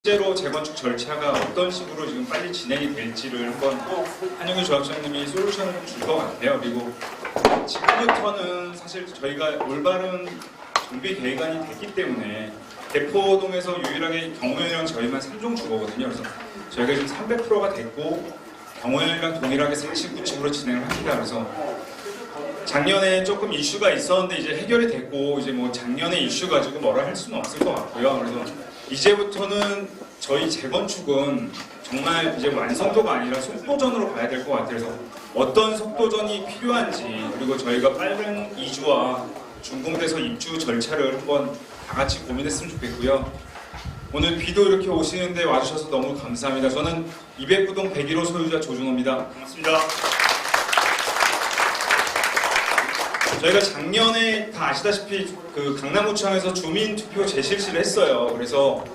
실제로 재건축 절차가 어떤 식으로 지금 빨리 진행이 될지를 한번 한영규 조합장님이 솔루션을 줄 것 같아요. 그리고 지금부터는 사실 저희가 올바른 정비 계획안이 됐기 때문에 대포동에서 유일하게 경호연이랑 저희만 3종 주거거든요. 그래서 저희가 지금 300%가 됐고 경호연이랑 동일하게 사실 구축으로 진행을 합니다. 그래서 작년에 조금 이슈가 있었는데 이제 해결이 됐고 이제 뭐 작년의 이슈 가지고 뭐라 할 수는 없을 것 같고요. 그래서 이제부터는 저희 재건축은 정말 이제 완성도가 아니라 속도전으로 가야 될 것 같아요. 그래서 어떤 속도전이 필요한지 그리고 저희가 빠른 이주와 준공돼서 입주 절차를 한번 다 같이 고민했으면 좋겠고요. 오늘 비도 이렇게 오시는데 와주셔서 너무 감사합니다. 저는 209동 101호 소유자 조준호입니다. 반갑습니다. 저희가 작년에 다 아시다시피 그 강남구청에서 주민투표 재실시를 했어요. 그래서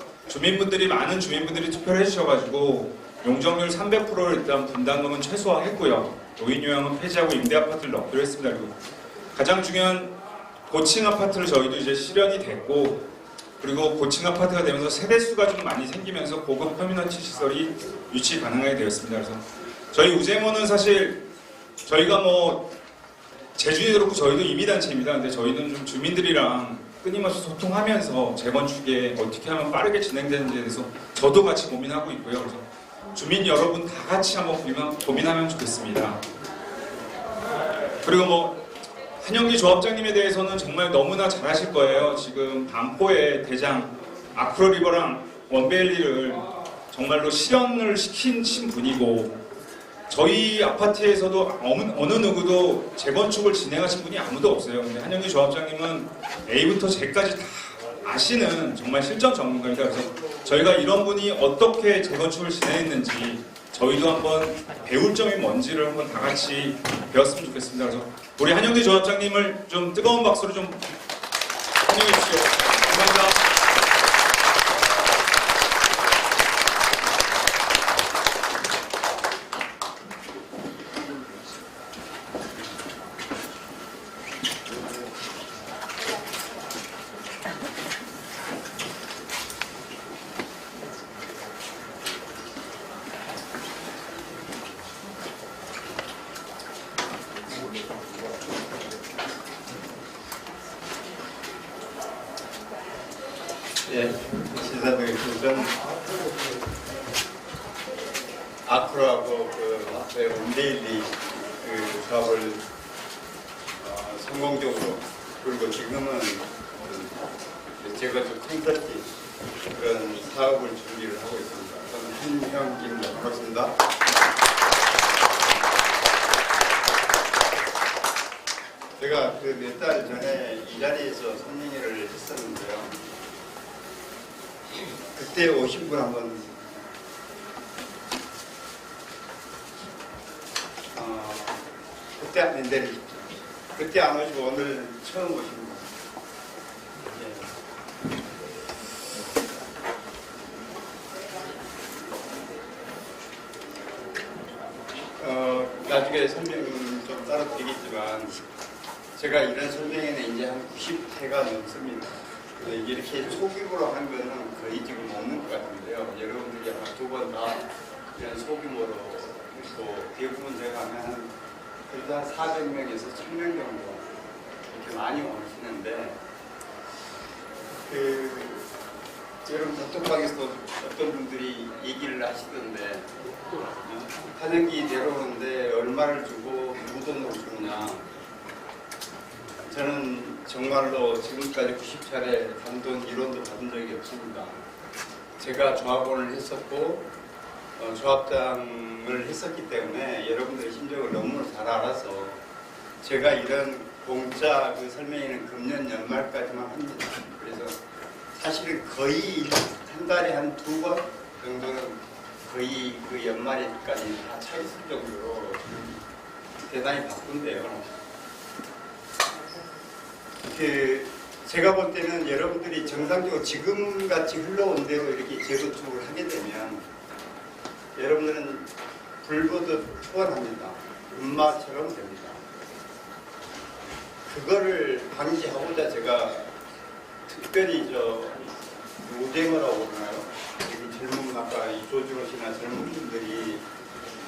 많은 주민분들이 투표를 해주셔가지고 용적률 300%를 일단 분담금은 최소화했고요. 노인요양은 폐지하고 임대아파트를 넣기로 했습니다. 그리고 가장 중요한 고층 아파트를 저희도 이제 실현이 됐고, 그리고 고층 아파트가 되면서 세대수가 좀 많이 생기면서 고급 커뮤니티 시설이 유치 가능하게 되었습니다. 그래서 저희 우제모는 사실 저희가 뭐 제주도 그렇고 저희도 임의단체입니다. 근데 저희는 좀 주민들이랑 끊임없이 소통하면서 재건축에 어떻게 하면 빠르게 진행되는지에 대해서 저도 같이 고민하고 있고요. 그래서 주민 여러분 다 같이 한번 고민하면 좋겠습니다. 그리고 뭐 한영규 조합장님에 대해서는 정말 너무나 잘하실 거예요. 지금 반포의 대장 아크로리버랑 원베일리를 정말로 실현을 시킨 분이고, 저희 아파트에서도 어느 누구도 재건축을 진행하신 분이 아무도 없어요. 근데 한영규 조합장님은 A부터 Z까지 다 아시는 정말 실전 전문가입니다. 그래서 저희가 이런 분이 어떻게 재건축을 진행했는지 저희도 한번 배울 점이 뭔지를 한번 다 같이 배웠으면 좋겠습니다. 그래서 우리 한영규 조합장님을 좀 뜨거운 박수로 좀 환영해 주시죠. 감사합니다. 예, 시사등의 교전 아크로하고 그 앞에 원데일리 그 사업을 성공적으로, 그리고 지금은 재건축 컨설팅 그런 사업을 준비를 하고 있습니다. 저는 한형기입니다. 반갑습니다. 제가 그 몇 달 전에 이 자리에서 설명회를 했었는데요. 그때 오신 분 한번 그때 안 내리십시오. 그때 안 오시고 오늘 처음 오신 분. 나중에 설명 좀 따로 드리겠지만 제가 이런 설명회는 이제 한 90회가 넘습니다. 이렇게 소규모로 한 거는 거의 지금 없는 것 같은데요. 여러분들이 아마 두 번 다 이런 소규모로 또 대부분 제가 하면 그래도 한 400명에서 1000명 정도 이렇게 많이 오시는데, 여러분 단톡방에서도 어떤 분들이 얘기를 하시던데 한영기 내려오는데 얼마를 주고 누구 돈으로 주느냐. 저는 정말로 지금까지 90차례 단돈 1원도 받은 적이 없습니다. 제가 조합원을 했었고 조합장을 했었기 때문에 여러분들의 심정을 너무 잘 알아서 제가 이런 공짜 그 설명회는 금년 연말까지만 합니다. 그래서 사실은 거의 한 달에 한 2번 정도는 거의 그 연말까지 다 차 있을 정도로 대단히 바쁜데요. 제가 볼 때는 여러분들이 정상적으로 지금같이 흘러온 대로 이렇게 재건축을 하게 되면 여러분들은 불보듯 소원합니다. 음마처럼 됩니다. 그거를 방지하고자 제가 특별히 우쟁어라고 그러나요? 젊은 아까 이 조준호 씨나 젊은 분들이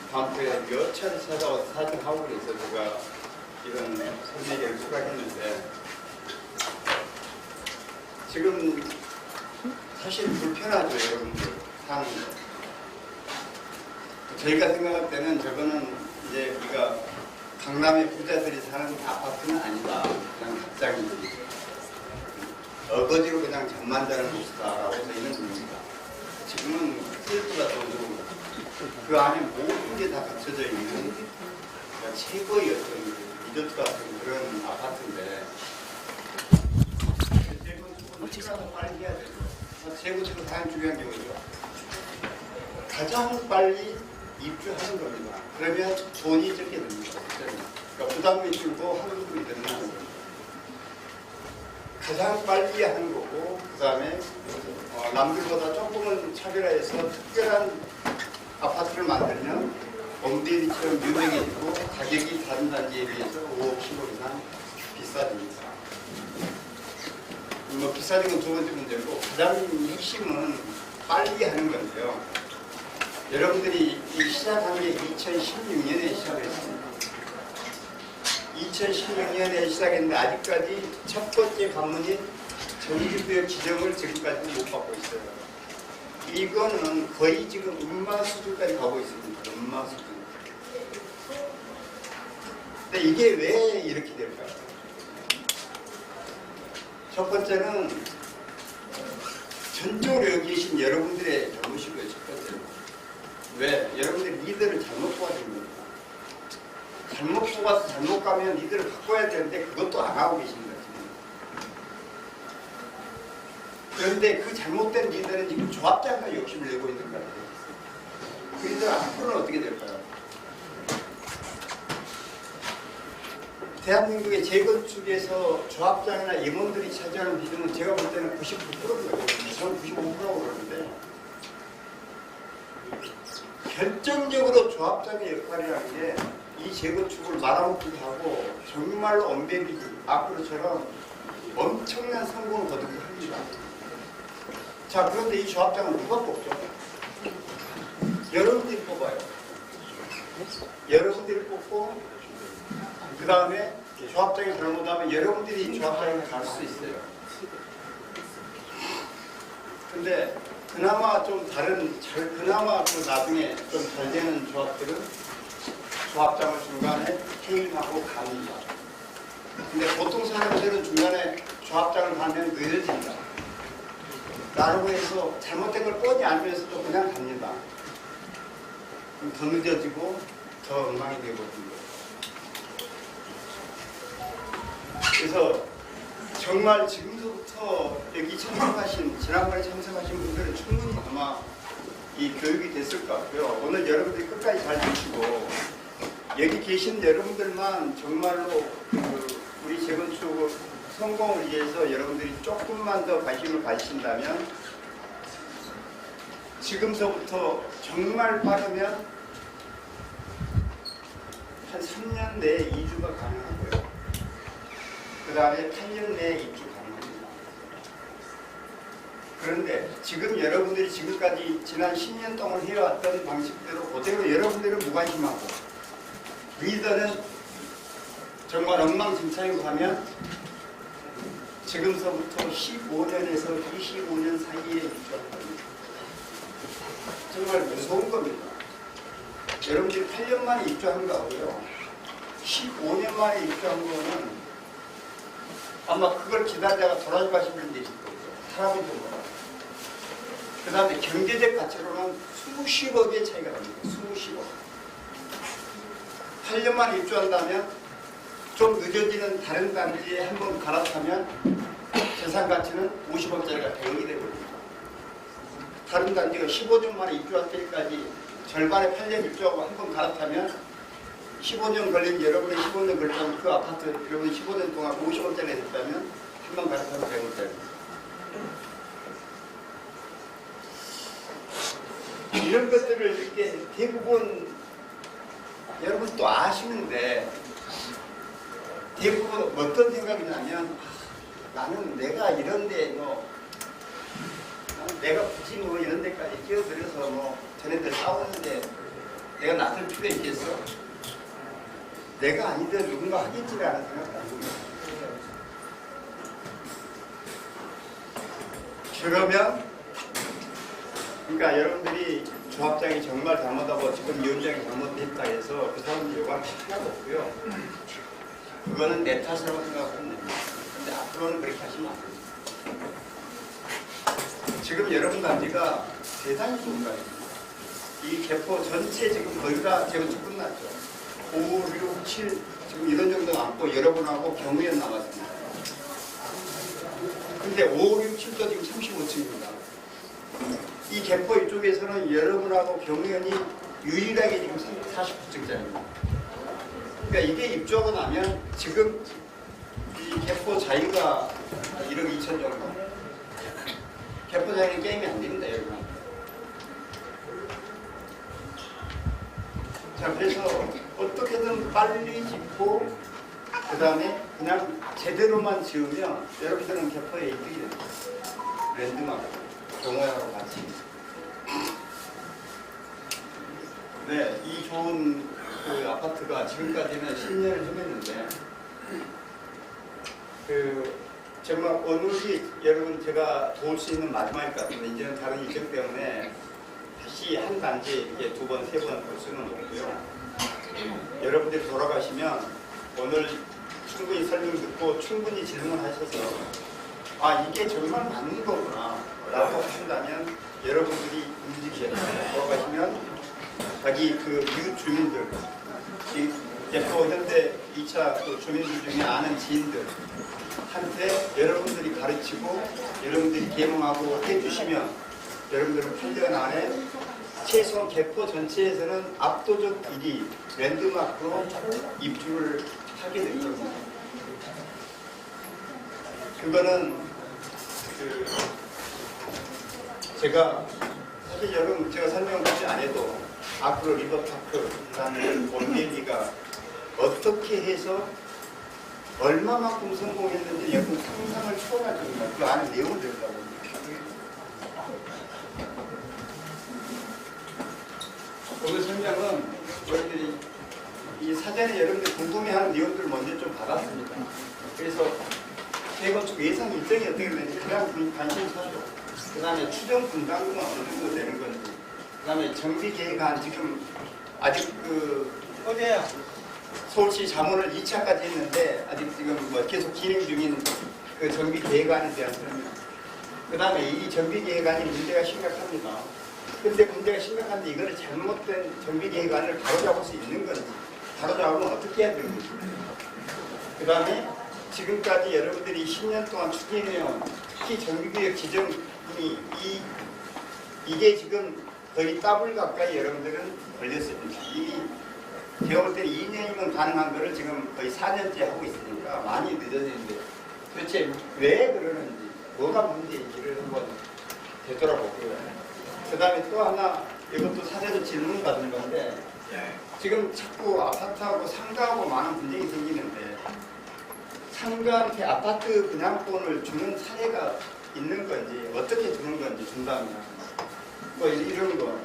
방콕에 몇 차례 찾아와서 사진하고 그래서 제가 이런 선생님을 수락했는데 지금 사실 불편하죠, 여러분들 사는 거. 저희가 생각할 때는 저거는 이제 우리가 강남의 부자들이 사는 아파트는 아니다. 그냥 갑자기 어거지로 그냥 잠만 자는 곳이다라고 저희는 봅니다. 지금은 스트레스가 더 그 안에 모든 게 다 갖춰져 있는 그러니까 최고의 어떤 리조트 같은 그런 아파트인데 시간을 빨리 해야 돼요. 세부적으로 가장 중요한 게 뭐죠? 가장 빨리 입주하는 겁니다. 그러면 돈이 적게 듭니다. 그러니까 부담이 줄고 할인율이 늘어나는 겁니다. 가장 빨리 하는 거고 그 다음에 남들보다 조금은 차별화해서 특별한 아파트를 만들면 원데이처럼 유명해지고 가격이 다른 단지에 비해서 5억, 10억 이상 비싸집니다. 뭐 비싸진 건 두 번째 문제고 가장 핵심은 빨리 하는 건데요. 여러분들이 시작한 게 2016년에 시작을 했습니다. 2016년에 시작했는데 아직까지 첫 번째 관문인 정규구역 지정을 지금까지 못 받고 있어요. 이거는 거의 지금 음마 수준까지 가고 있습니다. 음마 수준. 근데 이게 왜 이렇게 될까요? 첫 번째는 전적으로 여기 계신 여러분들의 잘못이고요. 첫 번째는. 왜? 여러분들이 리더를 잘못 뽑아준 겁니다. 잘못 뽑아서 잘못 가면 리더를 바꿔야 되는데 그것도 안 하고 계신 거죠. 그런데 그 잘못된 리더는 지금 조합장과 욕심을 내고 있는 것 같아요. 그 리더 앞으로는 어떻게 될까요? 대한민국의 재건축에서 조합장이나 임원들이 차지하는 비중은 제가 볼 때는 99%인 거예요. 저는 95%라고 그러는데 결정적으로 조합장의 역할이라는 게 이 재건축을 말아먹기도 하고 정말로 언밸리지 앞으로처럼 엄청난 성공을 거두기도 합니다. 자, 그런데 이 조합장은 누가 뽑죠? 여러분들이 뽑아요. 여러분들이 뽑고 그 다음에 조합장이 잘못하면 여러분들이 조합장에 갈 수 있어요. 근데 그나마 좀 다른, 그나마 그 나중에 좀 잘 되는 조합들은 조합장을 중간에 퇴임하고 갑니다. 근데 보통 사람들은 중간에 조합장을 가면 늦어진다. 라고 해서 잘못된 걸 뻔히 알면서도 그냥 갑니다. 그럼 더 늦어지고 더 엉망이 되거든요. 그래서 정말 지금부터 여기 참석하신, 지난번에 참석하신 분들은 충분히 아마 이 교육이 됐을 것 같고요. 오늘 여러분들이 끝까지 잘 보시고 여기 계신 여러분들만 정말로 우리 재건축 성공을 위해서 여러분들이 조금만 더 관심을 가지신다면 지금서부터 정말 빠르면 한 3년 내에 이주가 가능하고요. 그 다음에 8년 내에 입주 가능합니다. 그런데 지금 여러분들이 지금까지 지난 10년 동안 해왔던 방식대로 그대로 여러분들은 무관심하고 리더는 정말 엉망진창이고 하면 지금서부터 15년에서 25년 사이에 입주할 겁니다. 정말 무서운 겁니다. 여러분들이 8년 만에 입주한 거하고요. 15년 만에 입주한 거는 아마 그걸 기다리다가 돌아가시고 하시는 분들이 있을 거고요. 사람이 좀 많아요. 그 다음에 경제적 가치로는 수십억의 차이가 납니다. 수십억. 8년 만에 입주한다면 좀 늦어지는 다른 단지에 한번 갈아타면 재산 가치는 50억짜리가 100억이 되거든요. 다른 단지가 15년 만에 입주할 때까지 절반에 8년 입주하고 한번 갈아타면 15년 걸린 여러분의 15년 걸린 그 아파트 여러분이 15년 동안 50억짜리 했다면 한번 갈아타면 100억짜리. 이런 것들을 이렇게 대부분 여러분 또 아시는데 대부분 어떤 생각이냐면 나는 내가 이런데 나는 내가 굳이 뭐 이런 데까지 끼어들여서 뭐 저네들 싸우는데 내가 나설 필요 있겠어? 내가 아니든 누군가 하겠지라는 생각을 안 합니다. 그러면 그러니까 여러분들이 조합장이 정말 잘못하고 지금 위원장이 잘못했다 해서 그 사람들 요구할 필요가 없고요. 그거는 내 탓이라고 생각하면 됩니다. 근데 앞으로는 그렇게 하시면 안 됩니다. 지금 여러분 단지가 대단히 좋은 단지입니다. 이 개포 전체 지금 거의 다 재건축 끝났죠. 5, 6, 7 지금 이런 정도 남고 여러분하고 경의원 남았습니다. 근데 5, 6, 7도 지금 35층입니다. 이 개포 이쪽에서는 여러분하고 경의원이 유일하게 지금 49층짜리입니다. 그러니까 이게 입주하고 나면 지금 이 개포 자유가 1억 2천 정도. 개포 자유는 게임이 안 됩니다, 여러분. 자, 그래서 어떻게든 빨리 짓고 그 다음에 그냥 제대로만 지으면 여러분들은 개포에 이득이 됩니다. 랜드마크, 경호하고 같이. 네, 이 좋은 그 아파트가 지금까지는 10년을 지냈는데 정말 오늘이 여러분 제가 도울 수 있는 마지막일 것 같은데 이제는 다른 일정 때문에 다시 한 단지 이제 두 번, 세 번 볼 수는 없고요. 여러분들이 돌아가시면 오늘 충분히 설명 듣고 충분히 질문하셔서 아 이게 정말 맞는 거구나 라고 하신다면 여러분들이 움직이셔야 돼요. 돌아가시면 자기 그 이웃 주민들 또 현대 2차 또 주민들 중에 아는 지인들 한테 여러분들이 가르치고 여러분들이 개몽하고 해주시면 여러분들은 8년 안에 최소한 개포 전체에서는 압도적 1위 랜드마크로 입주를 하게 될 겁니다. 그거는 제가 사실 여러분 제가 설명을 굳이 안 해도 앞으로 리버파크 그다음에 원베리가 어떻게 해서 얼마만큼 성공했는지 여러분 상상을 초월할 겁니다. 그 안에 내용을 들다고. 오늘 설명은 저희들이 이 사전에 여러분들 궁금해하는 내용들을 먼저 좀 받았습니다. 그래서 재건축 예상 일정이 어떻게 되는지 그냥 관심 사죠. 그 다음에 추정 분담금은 어느 정도 되는 건지, 그 다음에 정비 계획안 지금 아직 어제야 서울시 자문을 2차까지 했는데 아직 지금 뭐 계속 진행 중인 그 정비 계획안에 대한 설명. 그 다음에 이 정비 계획안이 문제가 심각합니다. 근데 문제가 심각한데 이거를 잘못된 정비 계획안을 바로잡을 수 있는 건지, 바로잡으면 어떻게 해야 되는지. 그 다음에 지금까지 여러분들이 10년 동안 추진해온 특히 정비구역 지정이 이게 지금 거의 더블 가까이 여러분들은 걸렸습니다. 제가 볼 때는 2년이면 가능한 거를 지금 거의 4년째 하고 있으니까 많이 늦어지는데 도대체 왜 그러는지, 뭐가 문제인지를 한번 되돌아보고요. 그 다음에 또 하나, 이것도 사전에 질문 받은 건데, 지금 자꾸 아파트하고 상가하고 많은 분쟁이 생기는데, 상가한테 아파트 분양권을 주는 사례가 있는 건지, 어떻게 주는 건지 준다면, 뭐 이런 거.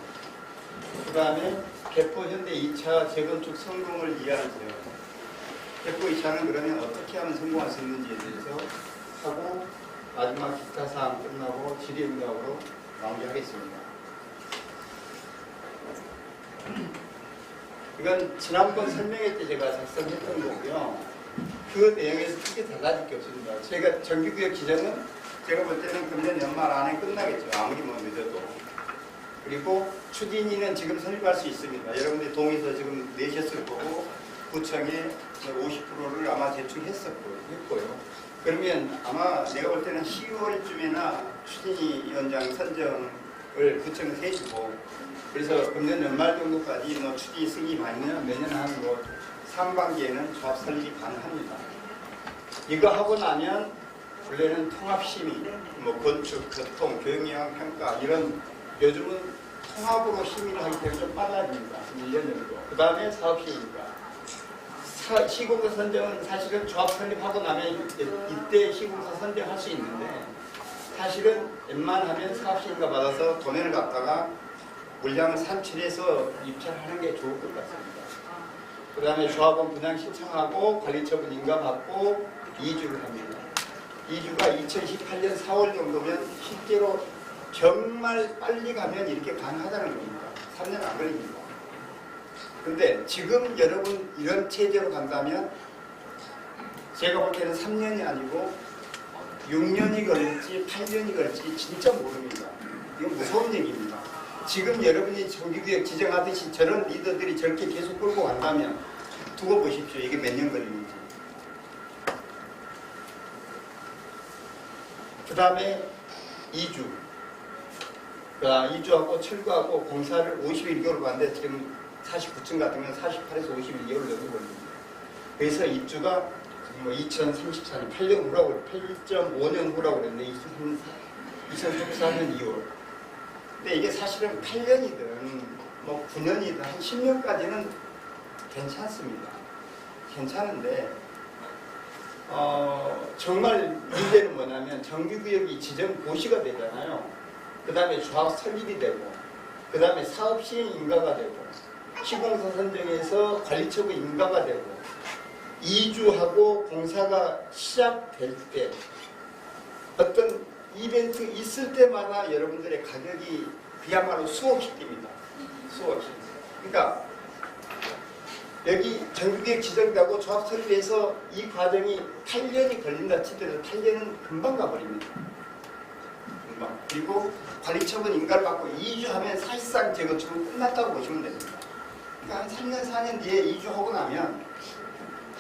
그 다음에 개포 현대 2차 재건축 성공을 이해하세요. 개포 2차는 그러면 어떻게 하면 성공할 수 있는지에 대해서 하고, 마지막 기타 사항 끝나고 질의응답으로 마무리하겠습니다. 이건 지난번 설명회 때 제가 작성했던 거고요. 그 내용에서 크게 달라질 게 없습니다. 제가 정비구역 지정은 제가 볼 때는 금년 연말 안에 끝나겠죠. 아무리 뭐 늦어도. 그리고 추진위는 지금 설립할 수 있습니다. 여러분들이 동의서 지금 내셨을 거고 구청에 50%를 아마 제출했고요. 그러면 아마 내가 볼 때는 10월쯤이나 추진위 위원장 선정을 구청에서 해주고, 그래서 금년 연말 정도까지 뭐 추진위 승인 받으면 내년 한 뭐 상반기에는 조합 설립이 가능합니다. 이거 하고 나면 원래는 통합심의, 뭐 건축, 교통, 교육영향 평가 이런 요즘은 통합으로 심의를 하기 때문에 좀 빨라집니다. 1년 정도. 그 다음에 사업시니까. 시공사 선정은 사실은 조합 설립하고 나면 이때 시공사 선정할 수 있는데 사실은 웬만하면 사업시행가 받아서 도면을 갖다가 물량을 산출해서 입찰하는 게 좋을 것 같습니다. 그 다음에 조합원 분양 신청하고 관리처분 인가받고 2주를 합니다. 2주가 2018년 4월 정도면 실제로 정말 빨리 가면 이렇게 가능하다는 겁니다. 3년 안 걸립니다. 근데 지금 여러분 이런 체제로 간다면 제가 볼 때는 3년이 아니고 6년이 걸릴지 8년이 걸릴지 진짜 모릅니다. 이건 무서운 얘기입니다. 지금 여러분이 정규구역 지정하듯이 저런 리더들이 저렇게 계속 끌고 간다면 두고 보십시오. 이게 몇 년 걸리는지. 그 다음에 2주. 2주하고 철거하고 공사를 51개월 봤는데 지금 49층 같으면 48에서 51개월 정도 걸립니다. 그래서 입주가 2034년 8년 후라고 8.5년 후라고 그랬는데 2034년 2월. 근데 이게 사실은 8년이든 뭐 9년이든 한 10년까지는 괜찮습니다. 괜찮은데 정말 문제는 뭐냐면 정규구역이 지정 고시가 되잖아요. 그 다음에 조합 설립이 되고 그 다음에 사업시행 인가가 되고 시공사 선정에서 관리처분 인가가 되고 2주하고 공사가 시작될 때 어떤 이벤트 있을 때마다 여러분들의 가격이 그야말로 수억씩 뜁니다. 수억씩. 그러니까 여기 정규구역 지정되고 조합 설립해서 이 과정이 8년이 걸린다 치더라도 8년은 금방 가버립니다. 금방. 그리고 관리처분 인가를 받고 2주 하면 사실상 제 것처럼 끝났다고 보시면 됩니다. 그러니까 한 3년, 4년 뒤에 2주 하고 나면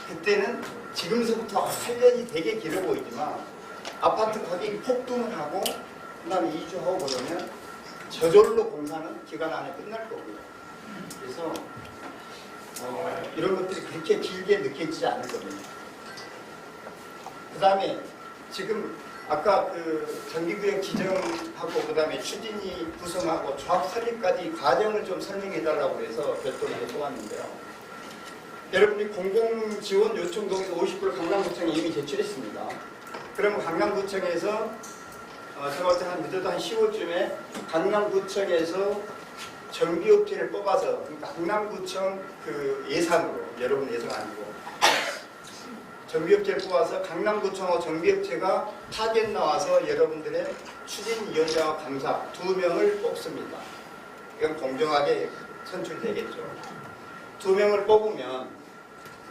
그때는 지금서부터 8년이 되게 길어 보이지만 아파트 가격이 폭등을 하고 그 다음에 2주 하고 그러면 저절로 공사는 기간 안에 끝날 거고요. 그래서 이런 것들이 그렇게 길게 느껴지지 않을 겁니다. 그 다음에 지금 아까 그 정기구역 지정하고 그 다음에 추진위 구성하고 조합 설립까지 과정을 좀 설명해 달라고 해서 별도로 해보았는데요. 여러분이 공공지원 요청 동의서 50% 강남구청에 이미 제출했습니다. 그러면 강남구청에서 제가 볼 때 한 늦어도 한 10월쯤에 강남구청에서 정비업체를 뽑아서 그러니까 강남구청 그 예산으로 여러분 예산 아니고 정비업체를 뽑아서 강남구청하고 정비업체가 타겟 나와서 여러분들의 추진위원장과 감사 2명을 뽑습니다. 이건 공정하게 선출되겠죠. 2명을 뽑으면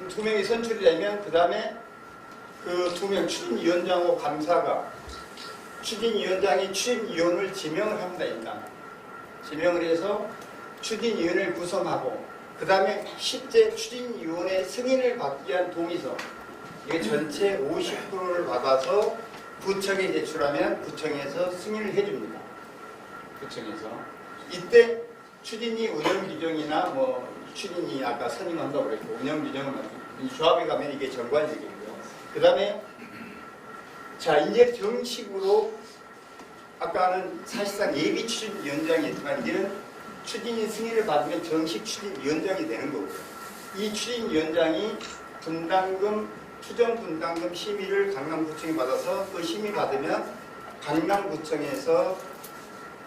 2명이 선출이 되면 그 다음에 그 2명 추진위원장하고 감사가 추진위원장이 추진위원을 지명을 합니다. 일단 지명을 해서 추진위원을 구성하고 그 다음에 실제 추진위원의 승인을 받기 위한 동의서 이게 전체 50%를 받아서 구청에 제출하면 구청에서 승인을 해줍니다. 구청에서 이때 추진위 운영규정이나 뭐 추진위 아까 선임한다고 그랬고 운영규정은 이 조합에 가면 이게 정관직이고요. 그 다음에 자 이제 정식으로 아까는 사실상 예비 추진위원장이었지만 이제는 추진위 승인을 받으면 정식 추진위원장이 되는 거고요. 이 추진위원장이 분담금 추정 분담금 심의를 강남구청이 받아서 그 심의 받으면 강남구청에서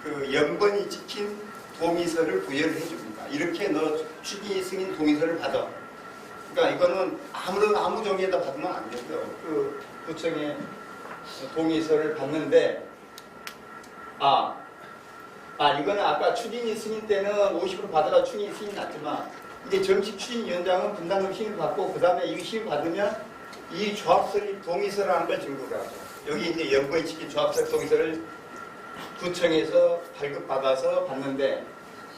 그 연번이 찍힌 동의서를 부여를 해줍니다. 이렇게 너 추진위 승인 동의서를 받아. 그러니까 이거는 아무 종이에다 받으면 안 되고요. 그 구청에 동의서를 받는데 이거는 아까 추진위 승인 때는 50% 받아가 추진위 승인 났지만 이제 정식 추진위원장은 분담금 심의 받고 그 다음에 이 심의 받으면 이 조합설립 동의서라는 걸 증거를 하죠. 여기 이제 연구에 찍힌 조합설립 동의서를 구청에서 발급받아서 받는데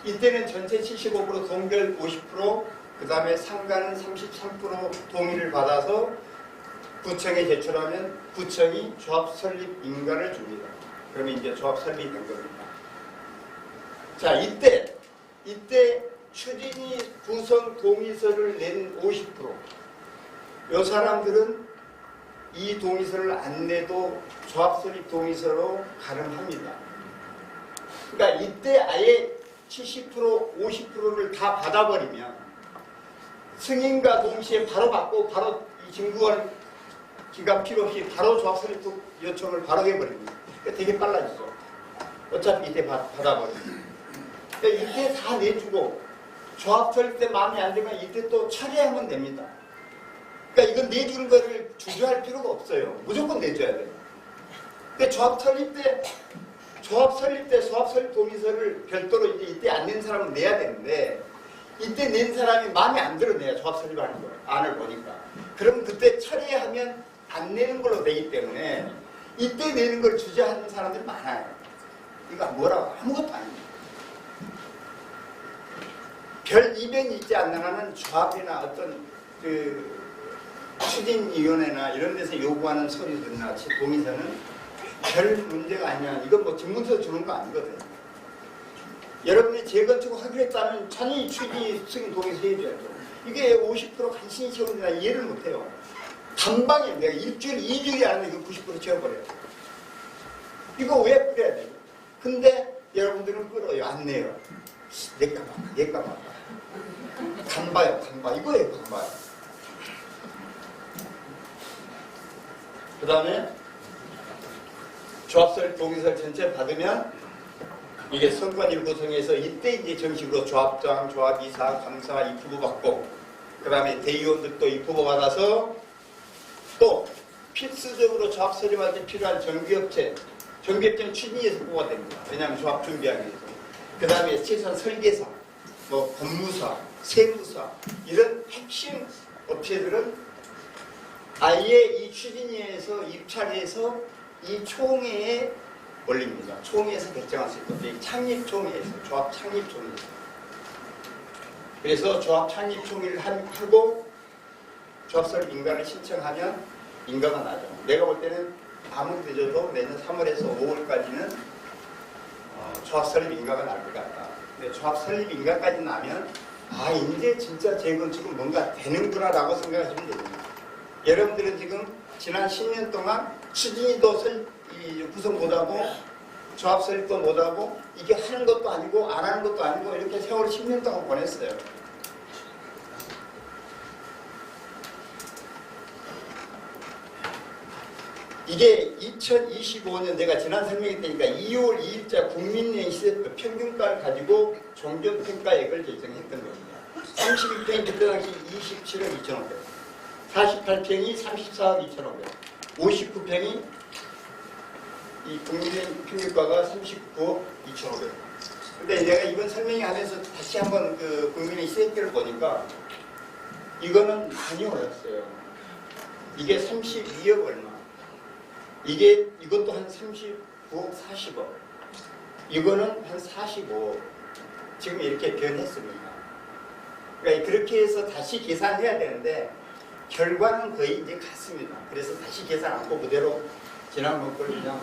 이때는 전체 75% 동결 50% 그 다음에 상가는 33% 동의를 받아서 구청에 제출하면 구청이 조합설립 인가를 줍니다. 그러면 이제 조합설립이 된 겁니다. 자 이때 추진위 구성 동의서를 낸 50% 이 사람들은 이 동의서를 안 내도 조합설립 동의서로 가름합니다. 그러니까 이때 아예 70% 50%를 다 받아버리면 승인과 동시에 바로 받고 바로 이 증거할 기간 필요 없이 바로 조합설립 요청을 바로 해버립니다. 그러니까 되게 빨라지죠. 어차피 이때 받아버리고. 그러니까 이때 다 내주고 조합 설립 때 마음에 안 들면 이때 또 처리하면 됩니다. 그러니까 이건 내주는 거를 주저할 필요가 없어요. 무조건 내줘야 돼요. 근데 조합 설립 때 조합 설립 동의서를 별도로 이때 안 낸 사람은 내야 되는데 이때 낸 사람이 마음에 안 들어 내야 조합 설립하는 거 안을 보니까. 그럼 그때 처리하면 안 내는 걸로 되기 때문에 이때 내는 걸 주저하는 사람들이 많아요. 이거 뭐라고 아무것도 아닙니다. 별 이변이 있지 않는 한은 조합이나 어떤 그 추진위원회나 이런 데서 요구하는 서류들이나 동의서는 별 문제가 아니야. 이건 뭐 증문서 주는 거 아니거든요. 여러분이 재건축 하기로 했다면 찬이 추진 승인 동의서 해줘야죠. 이게 50% 간신히 채우는데 나 이해를 못해요. 단방에 내가 일주일, 2주일이 안 하면 이거 90% 채워버려요. 이거 왜 뿌려야 돼요? 근데 여러분들은 끌어요. 안 내요. 얘가 봐. 간봐요. 이거예요, 간봐요. 그 다음에 조합설 동의서 전체 받으면 이게 선관위를 구성해서 이때 이제 정식으로 조합장, 조합이사, 감사 입후보 받고 그 다음에 대의원들도 입후보 받아서 또 필수적으로 조합 설립할 때 필요한 정비업체는 추진위에서 뽑아야 됩니다. 왜냐하면 조합 준비하기 위해서. 그 다음에 최소한 설계사, 뭐 법무사, 세무사 이런 핵심 업체들은 아예 이 추진위에서 입찰해서 이 총회에 올립니다. 총회에서 결정할 수 있거든요. 창립총회에서, 조합 창립총회에서. 그래서 조합 창립총회를 하고 조합설 인가를 신청하면 인가가 나죠. 내가 볼 때는 아무리 늦어도 내년 3월에서 5월까지는 조합 설립 인가가 날 것 같다. 근데 조합 설립 인가까지 나면 이제 진짜 재건축은 뭔가 되는구나라고 생각하시면 됩니다. 여러분들은 지금 지난 10년 동안 추진위도 구성 못하고 조합 설립도 못하고 이게 하는 것도 아니고 안 하는 것도 아니고 이렇게 세월 10년 동안 보냈어요. 이게 2025년 내가 지난 설명했다니까 2월 2일자 국민은행 시세표 평균가를 가지고 종전평가액을 결정했던 겁니다. 31평이 그때 당시 27억 2,500, 48평이 34억 2,500, 59평이 이 국민은행 평균가가 39억 2,500. 근데 내가 이번 설명회 하면서 다시 한번 그 국민의 시세표를 보니까 이거는 많이 올랐어요. 이게 32억 얼마. 이것도 한 39억 40억. 이거는 한 45억. 지금 이렇게 변했습니다. 그러니까 그렇게 해서 다시 계산해야 되는데 결과는 거의 이제 같습니다. 그래서 다시 계산 않고 그대로 지난번 걸 그냥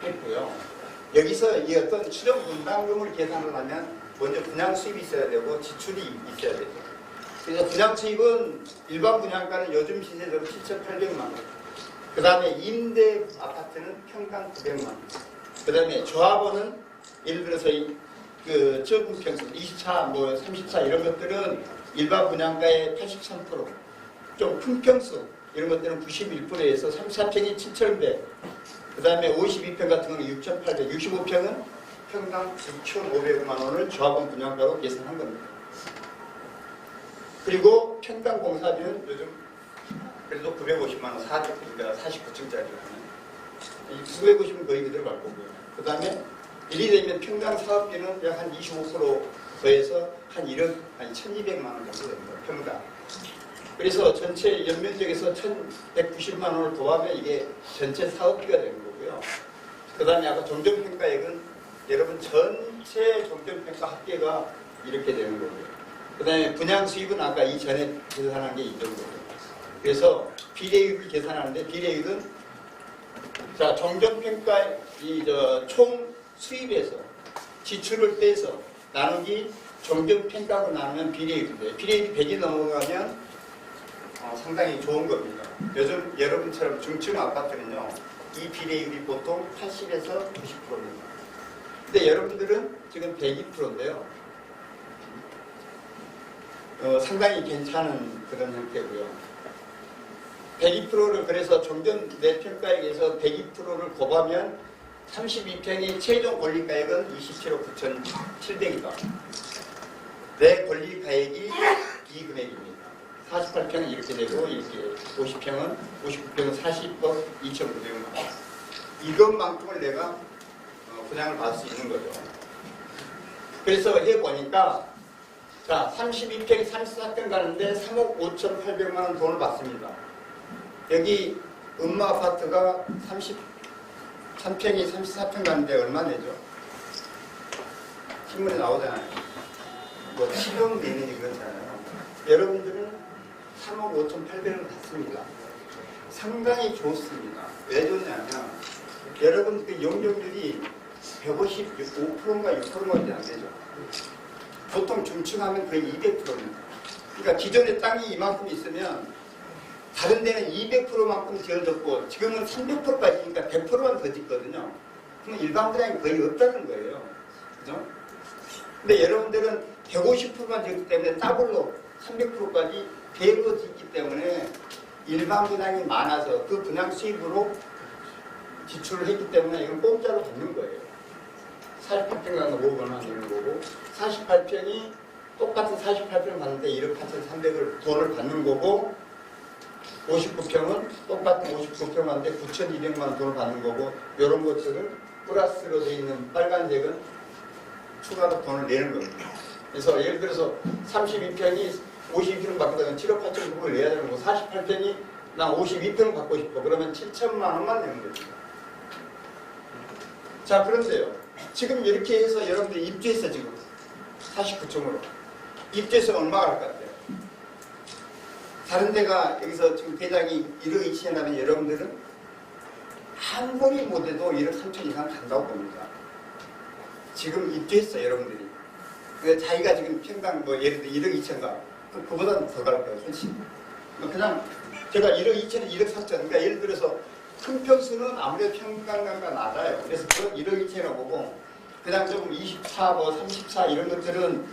했고요. 여기서 이 어떤 출연 분담금을 계산을 하면 먼저 분양 수입이 있어야 되고 지출이 있어야 되죠. 그래서 분양 수입은 일반 분양가는 요즘 시세대로 7,800만 원. 그 다음에 임대 아파트는 평당 900만 원. 그 다음에 조합원은 예를 들어서 그 적은 평수 24, 뭐 34 이런 것들은 일반 분양가의 83%, 좀 큰 평수 이런 것들은 91%에서 34평이 7,100, 그 다음에 52평 같은 경우는 6,800, 65평은 평당 6,500만 원을 조합원 분양가로 계산한 겁니다. 그리고 평당 공사비는 요즘 그래도 950만 원, 4주니까 49층짜리라면 950은 거의 그대로 갈 거고요. 그 다음에 일이 되면 평당 사업비는 약 한 25% 더해서 한 1억, 한 1,200만 원 정도 됩니다. 평당. 그래서 전체 연면적에서 1,190만 원을 더하면 이게 전체 사업비가 되는 거고요. 그 다음에 아까 종전평가액은 여러분 전체 종전평가 합계가 이렇게 되는 거고요. 그 다음에 분양 수입은 아까 이전에 계산한 게 이 정도고요. 그래서 비례율을 계산하는데 비례율은 자 종전평가 총 수입에서 지출을 빼서 나누기 종전평가로 나누면 비례율인데 비례율이 100이 넘어가면 상당히 좋은 겁니다. 요즘 여러분처럼 중층 아파트는요 이 비례율이 보통 80에서 90%입니다. 근데 여러분들은 지금 102%인데요. 상당히 괜찮은 그런 형태고요. 102%를 그래서 종전 내 평가액에서 102%를 곱하면 32평이 최종 권리가액은 27억 9,700이다. 내 권리가액이 이 금액입니다. 48평은 이렇게 되고 이렇게 50평은 59평은 40억 2,900원. 이것만큼을 내가 분양을 받을 수 있는 거죠. 그래서 해보니까 자 32평이 34평 가는데 3억 5,800만 원 돈을 받습니다. 여기 음마 아파트가 33평이 34평 가는데 얼마 내죠? 신문에 나오잖아요. 뭐 7억 내는지 그렇잖아요. 여러분들은 3억 5,800원 받습니다. 상당히 좋습니다. 왜 좋냐면 여러분 그 용적률이 155%인가 6%인가 안 되죠. 보통 중층하면 거의 200%입니다. 그러니까 기존에 땅이 이만큼 있으면 다른 데는 200%만큼 지어졌고 지금은 300%까지니까 100%만 더 짓거든요. 그럼 일반 분양이 거의 없다는 거예요. 그죠? 근데 여러분들은 150%만 지었기 때문에 더블로 300%까지 배로 짓기 때문에 일반 분양이 많아서 그 분양 수입으로 지출을 했기 때문에 이건 공짜로 받는 거예요. 48평 가는 거 5억만 되는 거고 48평이 똑같은 48평 받는데 1억 8,300을 돈을 받는 거고 59평은 똑같은 59평 하는데 9,200만 원 돈을 받는 거고 이런 것들은 플러스로 되어 있는 빨간색은 추가로 돈을 내는 겁니다. 그래서 예를 들어서 32평이 52평 받거나 7억 8,900을 내야 되는 거고 48평이 나 52평 받고 싶어. 그러면 7천만 원만 내는 거죠. 자 그런데요. 지금 이렇게 해서 여러분들이 입주했어 지금 49층으로. 입주해서 얼마 갈 것 같아요? 다른 데가 여기서 지금 대장이 1억 2천에 나면 여러분들은 한 번이 못해도 1억 3천 이상 간다고 봅니다. 지금 입주했어 여러분들이. 그러니까 자기가 지금 평당 뭐 예를 들어 1억 2천가 그보다는 더 갈 거예요 훨씬. 그냥 제가 1억 2천에 1억 4천 그러니까 예를 들어서 큰 평수는 아무래도 평당가가 낮아요. 그래서 그건 1억 2천이라고 보고 그냥 좀 24, 뭐 34 이런 것들은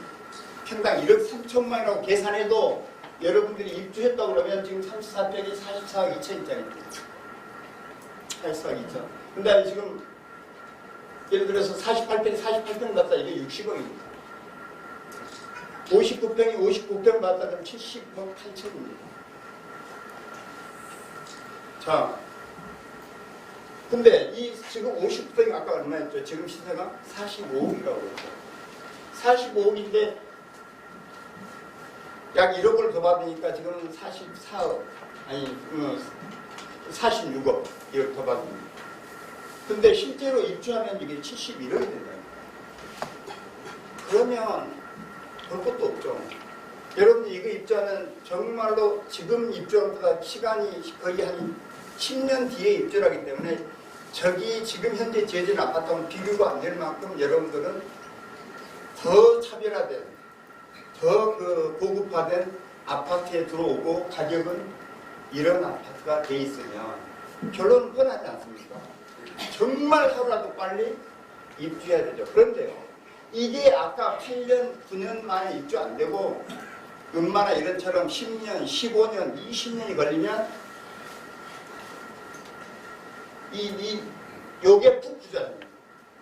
평당 1억 3천만이라고 계산해도 여러분들이 입주했다고 그러면 지금 34평이 44억 2천짜리입니다. 44억 2천. 근데 지금 예를 들어서 48평이 48평 받다 이게 60억입니다. 59평이 59평 받다 그러면 70억 8천입니다. 자, 근데 이 지금 59평이 아까 얼마였죠? 지금 시세가 45억이라고 했죠. 45억인데 약 1억을 더 받으니까 지금 44억, 아니 46억 이걸 더 받습니다. 근데 실제로 입주하면 이게 71억이 된다. 그러면 볼 것도 없죠. 여러분들 이거 입주하면 정말로 지금 입주하는 것보다 시간이 거의 한 10년 뒤에 입주를 하기 때문에 저기 지금 현재 지어진 아파트하고 비교가 안 될 만큼 여러분들은 더 차별화된 더 그 고급화된 아파트에 들어오고 가격은 이런 아파트가 돼 있으면 결론은 뻔하지 않습니까? 정말 하루라도 빨리 입주해야 되죠. 그런데요. 이게 아까 8년, 9년 만에 입주 안 되고 음마나 이런처럼 10년, 15년, 20년이 걸리면 요게 푹 부자입니다.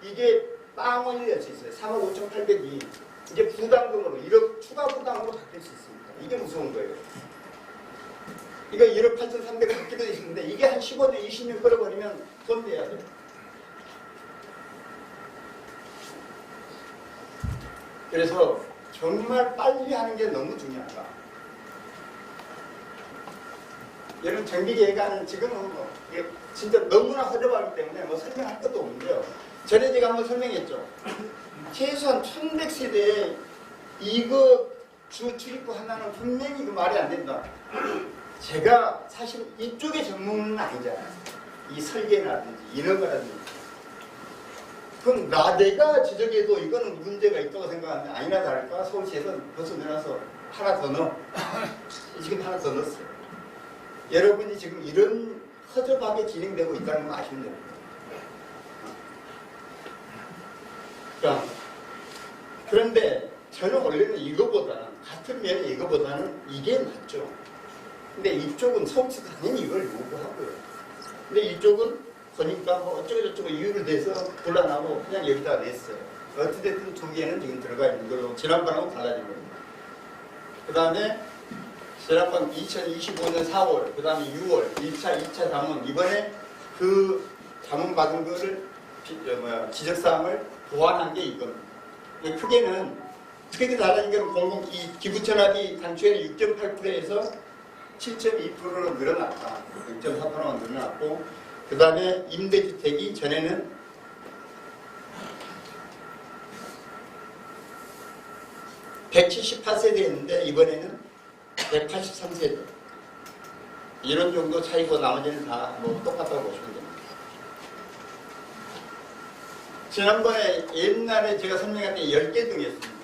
이게 빵원이 될 수 있어요. 3억 5,800이 이제 부담금으로 1억 추가 부담으로 바뀔 수 있습니다. 이게 무서운 거예요. 이거 1억 8,300을 받기도 있는데 이게 한 15년, 20년 끌어버리면 돈 내야 돼요. 그래서 정말 빨리 하는 게 너무 중요하다. 여러분 정비계획안은 지금은 뭐 이게 진짜 너무나 허접하기 때문에 뭐 설명할 것도 없는데요. 전에 제가 한번 설명했죠. 최소한 1100세대에 이거 주 출입구 하나는 분명히 그 말이 안 된다. 제가 사실 이쪽의 전문은 아니잖아요. 이 설계라든지 이런 거라든지. 그럼 내가 지적해도 이거는 문제가 있다고 생각하는데 아니나 다를까 서울시에서 벌써 내놔서 하나 더 넣어. 지금 하나 더 넣었어요. 여러분이 지금 이런 허접하게 진행되고 있다는 거 아시면 됩니다. 자, 그런데 저는 원래는 이거보다는 같은 면에 이거보다는 이게 낫죠. 근데 이쪽은 서울시도 당연히 이걸 요구하고요. 근데 이쪽은 보니까 뭐 어쩌고저쩌고 이유를 대서 곤란하고 그냥 여기다 냈어요. 어찌됐든 두 개는 지금 들어가 있는 걸로 지난번하고 달라진 겁니다. 그 다음에 지난번 2025년 4월, 그 다음에 6월 1차, 2차 자문, 이번에 그 자문 받은 거를 지적사항을 보완한 게 이겁니다. 크게 달라진 거는 기부천합이 당초에 6.8%에서 7.2%로 늘어났다. 6.4%로 늘어났고, 그 다음에 임대주택이 전에는 178세대였는데 이번에는 183세대. 이런 정도 차이고 나머지는 다 뭐 똑같다고 보시면 됩니다. 지난번에 옛날에 제가 설명할 때 10개 동이었습니다.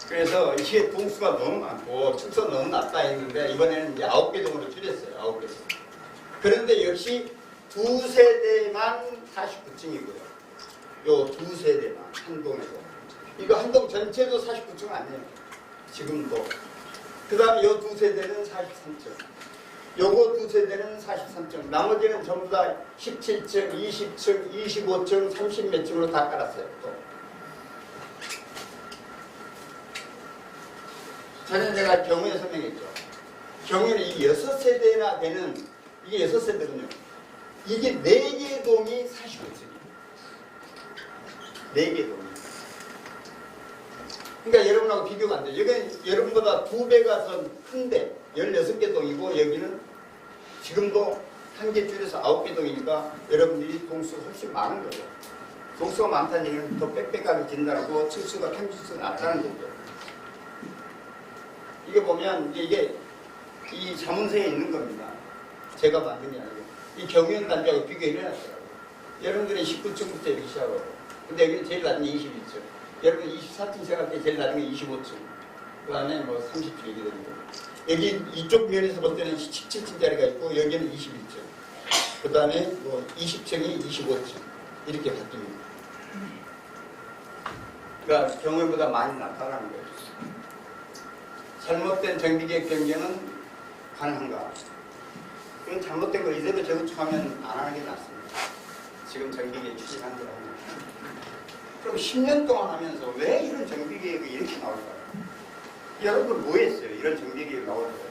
그래서 이게 동수가 너무 많고 층수가 너무 낮다 했는데 이번에는 이제 9개 동으로 줄였어요. 9개 동. 그런데 역시 두 세대만 49층이고요. 요 두 세대만 한 동에서. 이거 한 동 전체도 49층 아니에요. 지금도. 그 다음에 요 두 세대는 43층. 요거 두 세대는 43층. 나머지는 전부 다 17층, 20층, 25층, 30몇 층으로 다 깔았어요. 또. 전에 제가 경우에 설명했죠. 경우는 이 6세대나 되는, 이게 6세대거든요. 이게 4개 동이 49층이에요. 4개 동이. 그러니까 여러분하고 비교가 안 돼요. 여기는 여러분보다 2배가 더 큰데 16개 동이고 여기는 지금도 한 개 줄여서 9개 동이니까 여러분들이 동수가 훨씬 많은 거죠. 동수가 많다는 얘기는 더 빽빽하게 진다고 층수가 평균수가 낮다는 거죠. 이게 보면 이게 이 자문서에 있는 겁니다. 제가 만든 게 아니고 이 경연 단지하고 비교를 해놨더라고요. 여러분들은 19층부터 이렇게 시작하고 근데 여기는 제일 낮은 게 21층. 여러분 24층 생각할 때 제일 낮은 게 25층. 그 다음에 뭐 30층 이렇게 되는 거예요. 여기 이쪽 면에서 볼 때는 17층짜리가 있고 여기는 21층. 그 다음에 뭐 20층이 25층. 이렇게 바뀝니다. 그러니까 경우보다 많이 나타나는 거예요. 잘못된 정비계획 변경은 가능한가? 그건 잘못된 거 이대로 재구축하면 안 하는 게 낫습니다. 지금 정비계획 추진한 대로 하면. 그럼 10년 동안 하면서 왜 이런 정비계획이 이렇게 나올까요? 여러분 뭐 했어요? 이런 정비계획이 나올까요?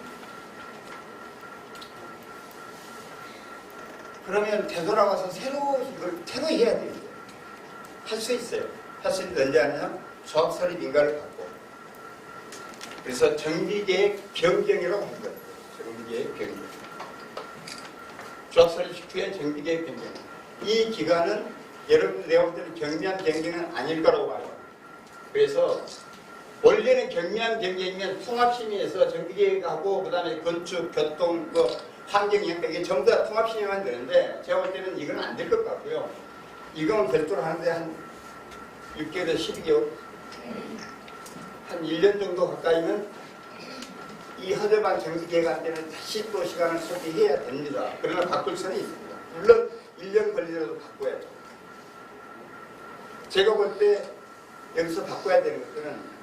그러면 되돌아가서 새로 해야 돼요. 할 수 있어요. 할 수 있는데 언제 하냐? 조합설립 인가를 받고. 그래서 정비계획 변경이라고 한 거예요. 정비계획 변경. 조합설립 직후에 정비계획 변경. 이 기간은 여러분들 내가 볼 때는 경미한 변경은 아닐 거라고 봐요. 그래서 원래는 경미한 변경이면 통합심의에서 정비계획하고 그 다음에 건축, 교통, 환경이니까 이게 전부 다 통합심의만 되는데 제가 볼 때는 이건 안 될 것 같고요. 이건 별도로 하는데 한 6개월에서 12개월 한 1년 정도 가까이는 이 허접한 정비계획할 때는 다시 또 시간을 소비해야 됩니다. 그러나 바꿀 수는 있습니다. 물론 1년 걸리더라도 바꿔야죠. 제가 볼 때 여기서 바꿔야 되는 것들은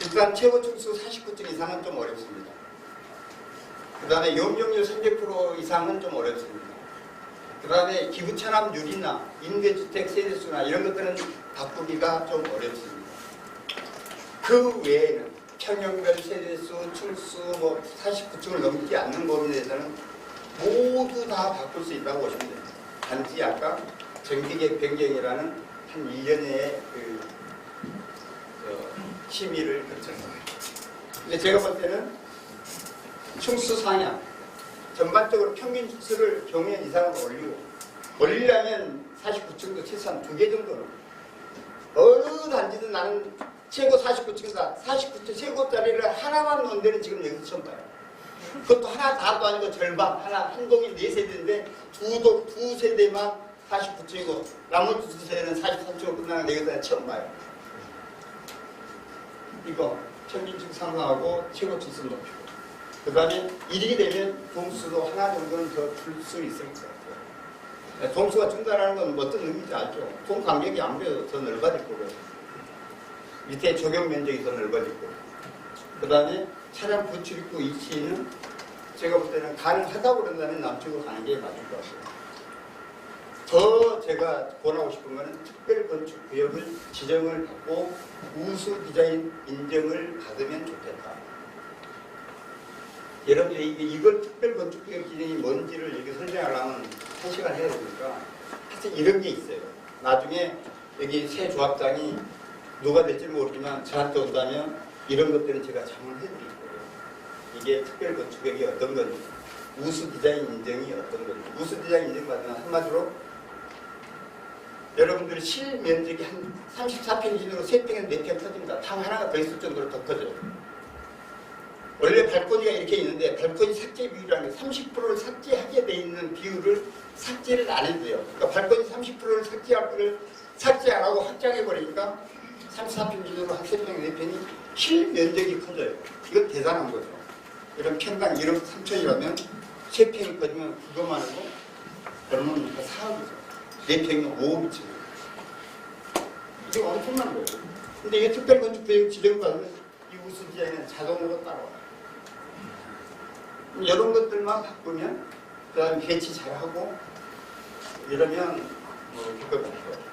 일단 최고 층수 49층 이상은 좀 어렵습니다. 그 다음에 용적률 300% 이상은 좀 어렵습니다. 그 다음에 기부천합률이나 임대주택 세대수나 이런 것들은 바꾸기가 좀 어렵습니다. 그 외에는 평형별 세대수, 층수, 49층을 넘지 않는 범위에 대해서는 모두 다 바꿀 수 있다고 보시면 됩니다. 단지 아까 정비계획 변경이라는 한 1년의 심의를 거쳐서. 근데 제가 볼 때는 층수 상향, 전반적으로 평균 층수를 경우에 이상으로 올리려면 49층도 최소한 2개 정도는. 어느 단지든 나는 최고 49층이다. 49층 최고짜리를 하나만 놓은 데는 지금 여기서 처음 봐요. 그것도 하나 다도 아니고 절반, 한 동이 4세대인데 두 세대만 49층이고 나머지 2세대는 43층으로 끝나는 데 여기서 처음 봐요. 이거 평균층 상승하고 최고층 높이고 그 다음에 이렇게 되면 동수도 하나 정도는 더 줄 수 있을 것 같아요. 동수가 준다는 건 어떤 의미인지 알죠? 동 간격이 아무래도 더 넓어질 거고요. 밑에 적용 면적이 더 넓어질 거고 그 다음에 차량 부출입구 위치는 제가 볼 때는 가능하다고 그런다면 남쪽으로 가는 게 맞을 것 같아요. 더 제가 권하고 싶은 거는 특별건축구역을 지정을 받고 우수 디자인 인정을 받으면 좋겠다. 여러분들이 이걸 특별건축구역 지정이 뭔지를 이렇게 설명하려면 1시간 해야 되니까 사실 이런 게 있어요. 나중에 여기 새 조합장이 누가 될지 모르지만 저한테 온다면 이런 것들은 제가 자문을 해드릴 거예요. 이게 특별건축구역이 어떤 건지, 우수 디자인 인정이 어떤 건지. 우수 디자인 인정 받으면 한마디로 여러분들이 실면적이 한 34평 기준으로 3평에서 4평 터집니다. 탕 하나가 더 있을 정도로 더 커져요. 원래 발코니가 이렇게 있는데 발코니 삭제 비율이라는 게 30%를 삭제하게 돼 있는 비율을 삭제를 안 해도요. 그러니까 발코니 30%를 삭제할 거를 삭제 안 하고 확장해 버리니까 34평 기준으로 한 3평, 4평이 실면적이 커져요. 이건 대단한 거죠. 이런 평당 1억 3천이라면 3평이 커지면 그것만 해도 얼마입니까? 4억이죠. 4평이면 5억이죠. 이게 엄청난 거예요. 근데 이게 특별건축구역 지정받으면 이 우수 디자인은 자동으로 따라와요. 이런 것들만 바꾸면 그 다음에 배치 잘하고 이러면 효과가 있어요.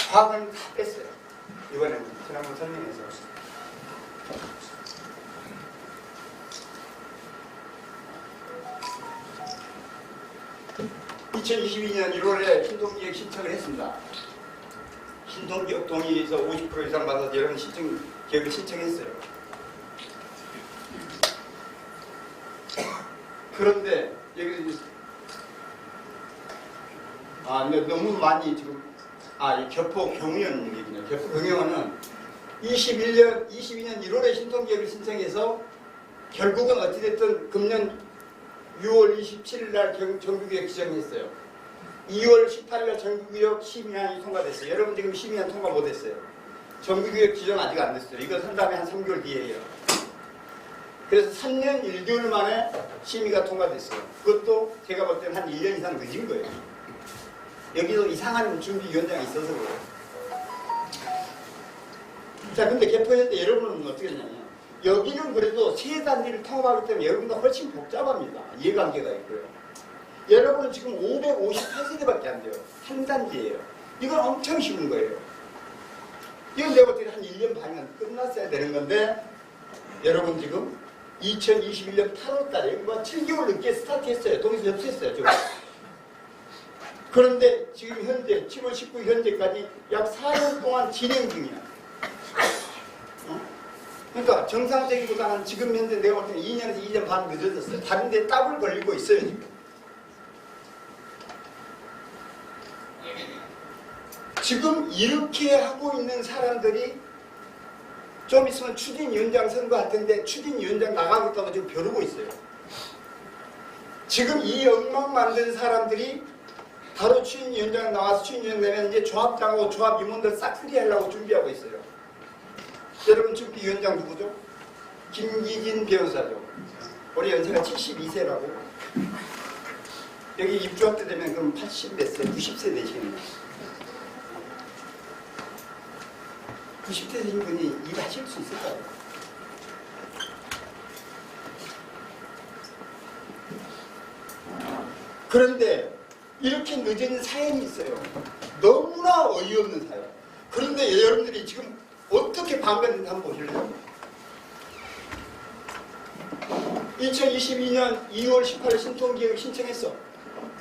화학은 다 뺐어요. 이번에는 지난번 설명해서. 2022년 1월에 신동기획 신청을 했습니다. 신동기획 동의에서 50% 이상 받아서 여러 계획을 신청했어요. 그런데 여기 너무 많이 지금 이 교포 경영 얘기네요. 교포 경영은 22년 1월에 신동기획을 신청해서 결국은 어찌됐든 금년 6월 27일 날 정규구역 지정했어요. 2월 18일 날 정규구역 심의안이 통과됐어요. 여러분 지금 심의안 통과 못했어요. 정규구역 지정 아직 안 됐어요. 이거 한 다음에 한 3개월 뒤에요. 그래서 3년 1개월 만에 심의가 통과됐어요. 그것도 제가 볼 때는 한 1년 이상 늦은 거예요. 여기도 이상한 준비위원장이 있어서 그래요. 자, 근데 개포할 때 여러분은 어떻게 했냐면 여기는 그래도 세 단지를 통합하기 때문에 여러분보다 훨씬 복잡합니다. 이해관계가 있고요. 여러분은 지금 558세대밖에 안 돼요. 한 단지예요. 이건 엄청 쉬운 거예요. 이건 내가 볼 때 한 1년 반이면 끝났어야 되는 건데 여러분 지금 2021년 8월 달에 7개월 늦게 스타트했어요. 동의서 접수했어요. 지금. 그런데 지금 현재 7월 19일 현재까지 약 4년 동안 진행 중이야. 그러니까 정상적이보다는 지금 현재 내가 볼 때는 2년에서 2년 반 늦어졌어요. 다른 데 따블 걸리고 있어요. 지금 이렇게 하고 있는 사람들이 좀 있으면 추진위원장 선거할 텐데 추진위원장 나가겠다고 지금 벼르고 있어요. 지금 이 엉망 만든 사람들이 바로 추진위원장 나와서 추진위원장 되면 이제 조합장하고 조합임원들 싹 수리하려고 준비하고 있어요. 여러분 준비위원장 누구죠? 김기진 변호사죠. 올해 연세가 72세라고. 여기 입주할 때 되면 그럼 80 몇 세, 90세 되시겠네요. 90세 되신 분이 일하실 수 있을까요? 그런데 이렇게 늦은 사연이 있어요. 너무나 어이없는 사연. 그런데 여러분들이 지금 어떻게 방관했는지 한번 보실래요? 2022년 2월 18일 신통기획을 신청했어.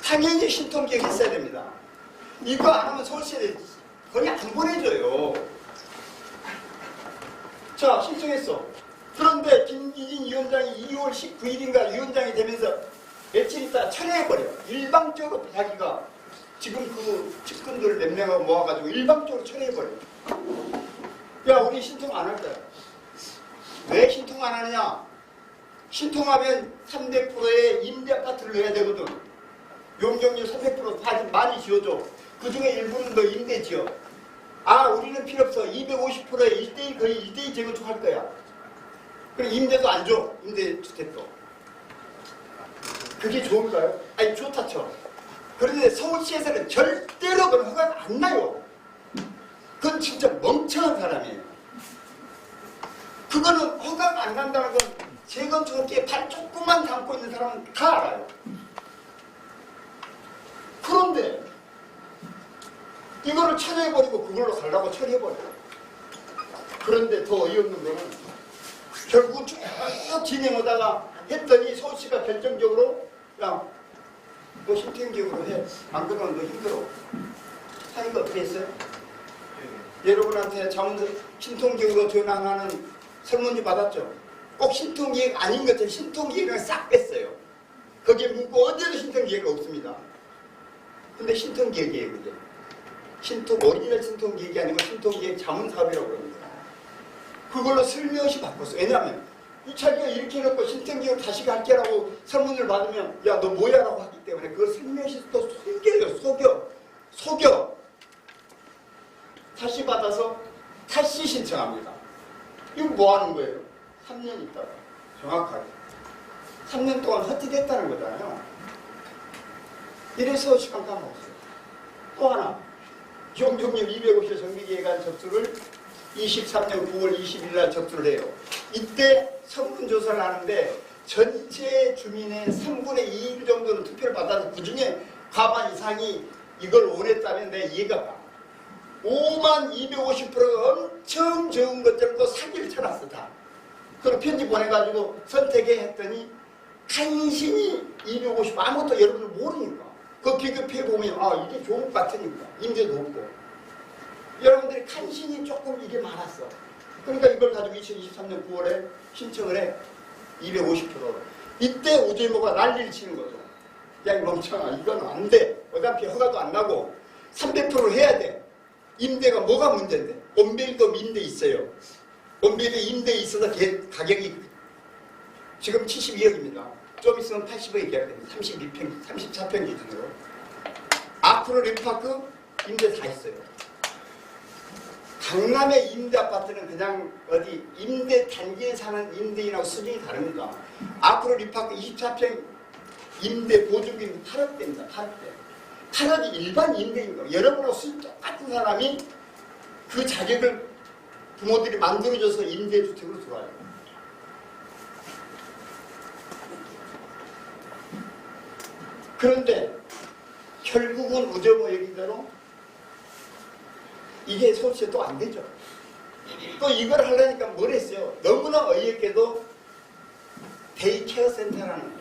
당연히 신통기획 했어야 됩니다. 이거 안 하면 서울시에 거의 안 보내줘요. 자, 신청했어. 그런데 김기진 위원장이 2월 19일인가 위원장이 되면서 며칠 있다 철회해버려. 일방적으로 자기가 지금 그 측근들 몇 명하고 모아가지고 일방적으로 철회해버려. 야, 우리 신통 안 할 거야. 왜 신통 안 하느냐? 신통하면 300%의 임대 아파트를 넣어야 되거든. 용적률 300% 많이 지어줘. 그 중에 일부는 너 임대 지어. 우리는 필요 없어. 250%의 1대1 거의 1대2 재건축 할 거야. 그럼 임대도 안 줘. 임대 주택도. 그게 좋을까요? 아니, 좋다 쳐. 그런데 서울시에서는 절대로 그런 허가가 안 나요. 그건 진짜 멍청한 사람이에요. 그거는 허가가 안 난다는 건 재건축업계에 발 조금만 담고 있는 사람은 다 알아요. 그런데 이거를 처리해버리고 그걸로 가려고 처리해버려요. 그런데 더 어이없는 거는 결국 쭉 진행하다가 했더니 서울시가 결정적으로 야, 너 신통기획으로 해. 안 그러면 너 힘들어. 하니까 어떻게 했어요? 여러분한테 신통기획으로 전환하는 설문지 받았죠? 꼭 신통기획 아닌 것처럼 신통기획을 싹 뺐어요. 거기에 묻고 어디에도 신통기획이 없습니다. 근데 신통기획이에요, 그게. 오리지널 신통기획이 아니고 신통기획 자문사업이라고 그럽니다. 그걸로 슬며시 바꿨어요. 왜냐하면 이 자기가 이렇게 해놓고 신통기획 다시 갈게라고 설문을 받으면 야, 너 뭐야? 라고 하기 때문에 그걸 슬며시 또 속여. 다시 받아서 다시 신청합니다. 이거 뭐 하는 거예요? 3년 있다가 정확하게 3년 동안 헛짓했다는 거잖아요. 이래서 시간 까먹었어요. 또 하나 용적률 250의 정비계획안 접수를 23년 9월 20일 날 접수를 해요. 이때 설문조사를 하는데 전체 주민의 3분의 2일 정도는 투표를 받아서 그중에 과반 이상이 이걸 원했다면 내 이해가 가. 5250%가 엄청 적은 것처럼 또 사기를 쳐놨어 다. 그리고 편지 보내가지고 선택해 했더니 간신히 250 아무것도 여러분들 모르니까 그 비교해보면 아 이게 좋은 것 같으니까 임대도 없고 여러분들이 간신히 조금 이게 많았어. 그러니까 이걸 가지고 2023년 9월에 신청을 해. 250%로. 이때 우주모가 난리를 치는 거죠. 야, 이 멍청아, 이건 안 돼. 어차피 허가도 안 나고 300%를 해야 돼. 임대가 뭐가 문제인데? 온빌도 임대 있어요. 온빌도 임대 있어서 가격이 지금 72억입니다. 좀 있으면 80억이 계약됩니다. 34평 기준으로. 아크로 림파크 임대 다 있어요. 강남의 임대 아파트는 그냥 어디 임대 단지에 사는 임대인하고 수준이 다릅니다. 아크로 림파크 24평 임대 보증금이 8억대입니다. 8억대. 8억이 일반 임대인 거예요. 여러분하고 수준 똑같은 사람이 그 자격을 부모들이 만들어줘서 임대주택으로 들어와요. 그런데 결국은 우저모 얘기대로 이게 서울시에 또 안 되죠. 또 이걸 하려니까 뭘 했어요. 너무나 어이없게도 데이케어 센터라는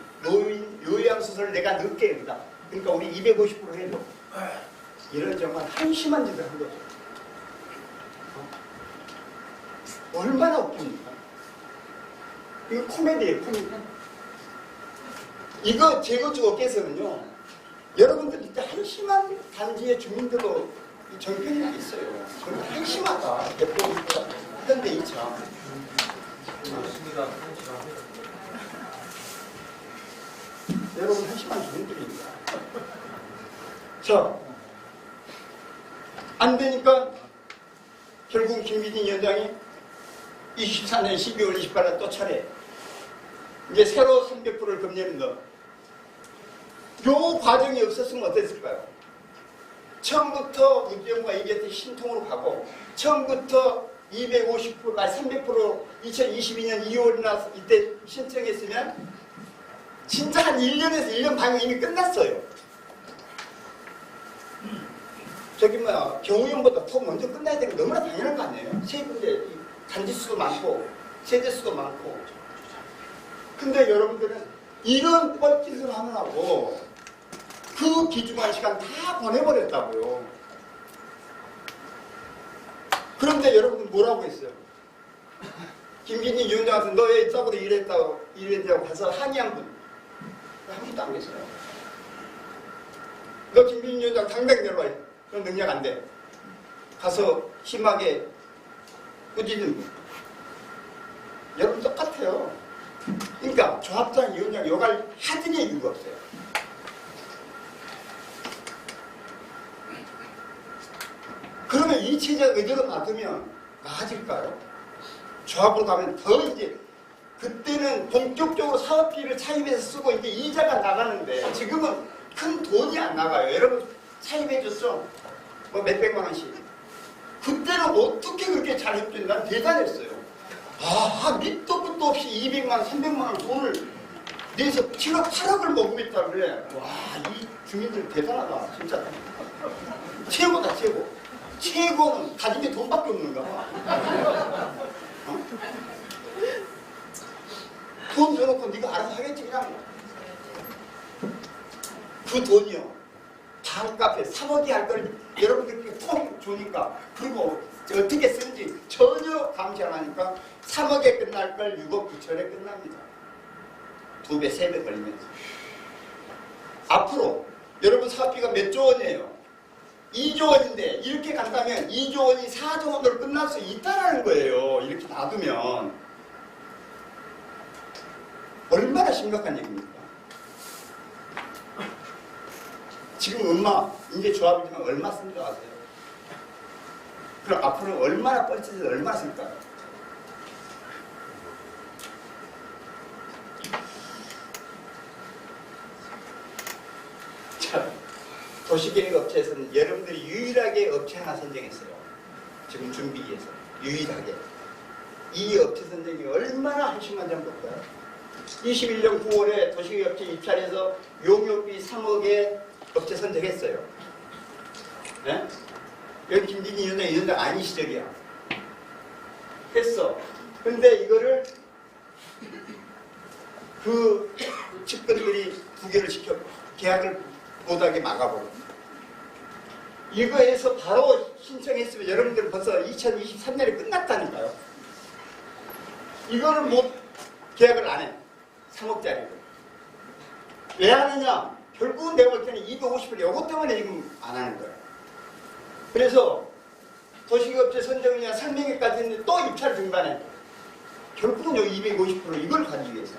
요양시설을 내가 늦게 했다. 그러니까 우리 250% 해줘. 이런 정말 한심한 짓을 한 거죠. 얼마나 웃깁니까? 이거 코미디예요, 코미디. 이거 재건축 업계에서는요, 여러분들 진짜 한심한 단지의 주민들도 정편이 있어요. 그럼 한심하다. 현대 2차. 여러분 한심한 주민들입니다. 자, 안 되니까 결국 김기진 위원장이 24년 12월 28일 또 차례 이제 새로 300%를 금리는 거. 요 과정이 없었으면 어땠을까요? 처음부터 우주정부가 얘기했듯이 신통으로 가고 처음부터 250%가 300% 2022년 2월이나 이때 신청했으면 진짜 한 1년에서 1년 반이 이미 끝났어요. 저기 뭐야 경우형보다 더 먼저 끝나야 되는 게 너무나 당연한 거 아니에요? 세금제 단지 수도 많고 세대 수도 많고. 근데 여러분들은 이런 뻘짓을 하느라고 그 귀중한 시간 다 보내버렸다고요. 그런데 여러분들 뭐라고 했어요? 김기진 위원장한테 너 왜 이따구로 이랬다고 가서 항의한 분 아무것도 안 계세요. 너 김기진 위원장 당장 내려와. 너 능력 안 돼. 가서 심하게 꾸짖는 분. 여러분 똑같아요. 그러니까 조합장 위원장 욕할 하등의 이유가 없어요. 그러면 이 체제가 그대로 놔두면 나아질까요? 조합으로 가면 더 이제 그때는 본격적으로 사업비를 차입해서 쓰고 이제 이자가 나가는데 지금은 큰 돈이 안 나가요. 여러분 차입해줬죠? 뭐 몇백만 원씩. 그때는 어떻게 그렇게 잘했길래 난 대단했어요. 밑도 끝도 없이 200만, 300만 원 돈을 내서 7억, 8억을 먹으겠다 그래. 와, 이 주민들 대단하다. 진짜. 최고다, 최고. 최고는 가진 게 돈밖에 없는가 봐. 어? 돈 줘놓고 네가 알아서 하겠지 그냥. 그 돈이요. 단카페 3억이 할 걸 여러분들께 통 주니까 그리고 어떻게 쓰는지 전혀 감시 안 하니까 3억에 끝날 걸 6억 9천에 끝납니다. 2배, 3배 걸리면서. 앞으로 여러분 사업비가 몇 조 원이에요? 2조 원인데 이렇게 간다면 2조 원이 4조 원으로 끝날 수 있다는 거예요. 이렇게 놔두면. 얼마나 심각한 얘기입니까? 지금 엄마 이제 조합이지만 얼마 쓴 줄 아세요? 그럼 앞으로 얼마나 뻘짓을 얼마나 쓸까요? 자, 도시계획 업체에서는 여러분들이 유일하게 업체 하나 선정했어요. 지금 준비위해서 유일하게. 이 업체 선정이 얼마나 한심한 점 볼까요? 21년 9월에 도시계획 업체 입찰해서 용역비 3억에 업체 선정했어요. 네? 여기 김진희 위원장 아닌 시절이야. 했어. 근데 이거를 그 측근들이 부결을 시켜 계약을 못하게 막아버려. 이거 해서 바로 신청했으면 여러분들 벌써 2023년에 끝났다니까요. 이거를 못 계약을 안 해. 3억짜리로. 왜 하느냐? 결국은 내가 볼 때는 250불 요거 때문에 지금 안 하는 거야. 그래서 도시계획업체 선정이냐 설명회까지 했는데 또 입찰 중단해. 결국은 여기 250% 이걸 가지기 위해서.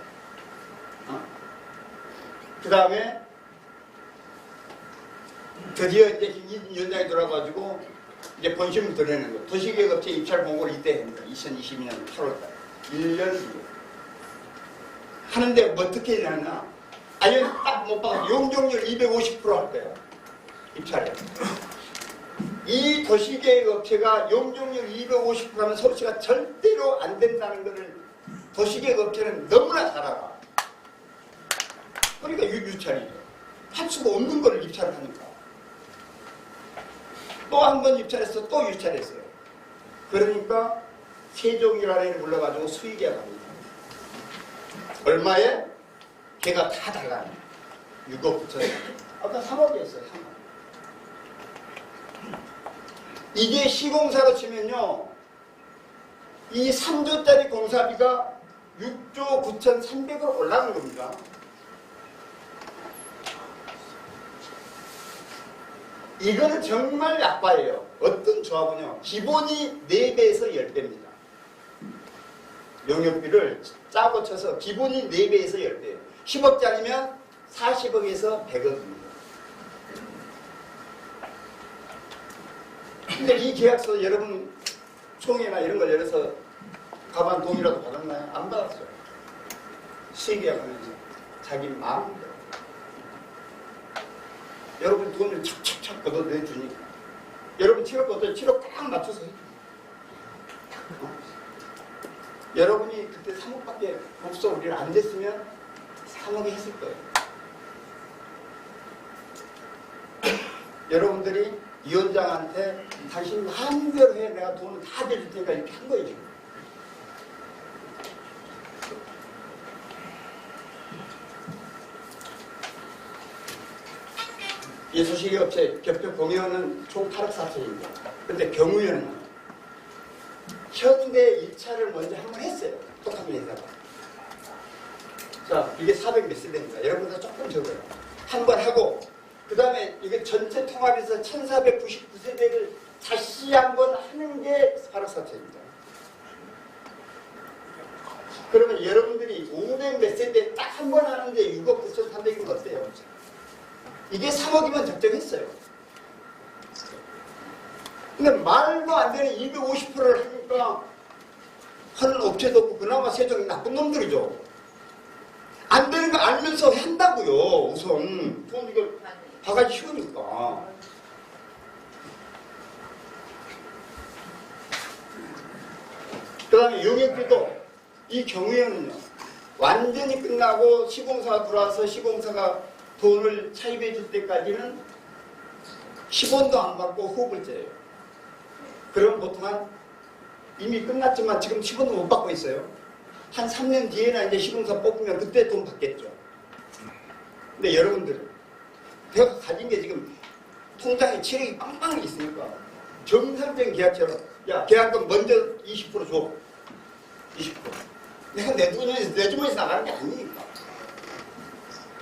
그 다음에 드디어 이제 김진희 위원장이 돌아가지고 이제 본심을 드러내는 거. 도시계획업체 입찰 공고를 이때 합니다. 2022년 8월달. 1년 뒤에. 하는데 뭐 어떻게 하냐? 아니 딱 못 봐. 용적률 250% 할 거예요. 입찰에. 이 도시계획 업체가 용적률 250% 하면 서울시가 절대로 안 된다는 것을 도시계획 업체는 너무나 잘 알아. 그러니까 유찰이죠. 할 수가 없는 걸 입찰을 하니까. 또 한 번 입찰해서 또 유찰했어요. 그러니까 세종이라는 애를 불러가지고 수의계약합니다. 얼마에? 걔가 다 달라요. 6억 9천. 아까 3억이었어요. 3억. 이게 시공사로 치면요. 이 3조짜리 공사비가 6조 9,300으로 올라간 겁니다. 이거는 정말 약바예요. 어떤 조합은요. 기본이 4배에서 10배입니다. 용역비를 짜고 쳐서 기본이 4배에서 10배예요. 10억짜리면 40억에서 100억입니다. 근데 이 계약서 여러분 총회나 이런 걸 열어서 가만 돈이라도 받았나요? 안 받았어요. 수의계약하면서 자기 마음대로. 여러분 돈을 착착착 걷어내주니까. 여러분 7억 걷어 7억 딱 맞춰서 해줘. 여러분이 그때 3억밖에 없어 우리는 안 됐으면 3억이 했을 거예요. 여러분들이 위원장한테 당신 마음대로 해 내가 돈을 다 내줄 테니까 이렇게 한 거예요 지금. 이 도시계획업체 격벽 공유는 총 8억 4천입니다. 근데 경우에는 현대 1차를 먼저 한번 했어요. 똑같은 회사가. 자, 이게 400 몇 세대입니다. 여러분보다 조금 적어요. 한 번 하고 그 다음에 이게 전체 통합해서 1499세대를 다시 한번 하는 게 8억 4천입니다. 그러면 여러분들이 500 몇 세대 딱 한 번 하는데 6억 9,300이면 어때요? 이게 3억이면 적정했어요. 근데 말도 안 되는 250%를 하니까 하는 업체도 없고 그나마 세종이 나쁜 놈들이죠. 안 되는 거 알면서 한다고요. 우선 돈 이걸 봐가기 쉬우니까. 그 다음에 용역비도 이 경우에는요, 완전히 끝나고 시공사가 들어와서 시공사가 돈을 차입해 줄 때까지는 10원도 안 받고 후불제예요. 그럼 보통 이미 끝났지만 지금 10원도 못 받고 있어요. 한 3년 뒤에나 이제 시공사 뽑으면 그때 돈 받겠죠. 근데 여러분들, 내가 가진 게 지금 통장에 7억이 빵빵 있으니까 정상적인 계약처럼, 야, 계약금 먼저 20% 줘. 20%. 내가 내 주머니에서 나가는 게 아니니까.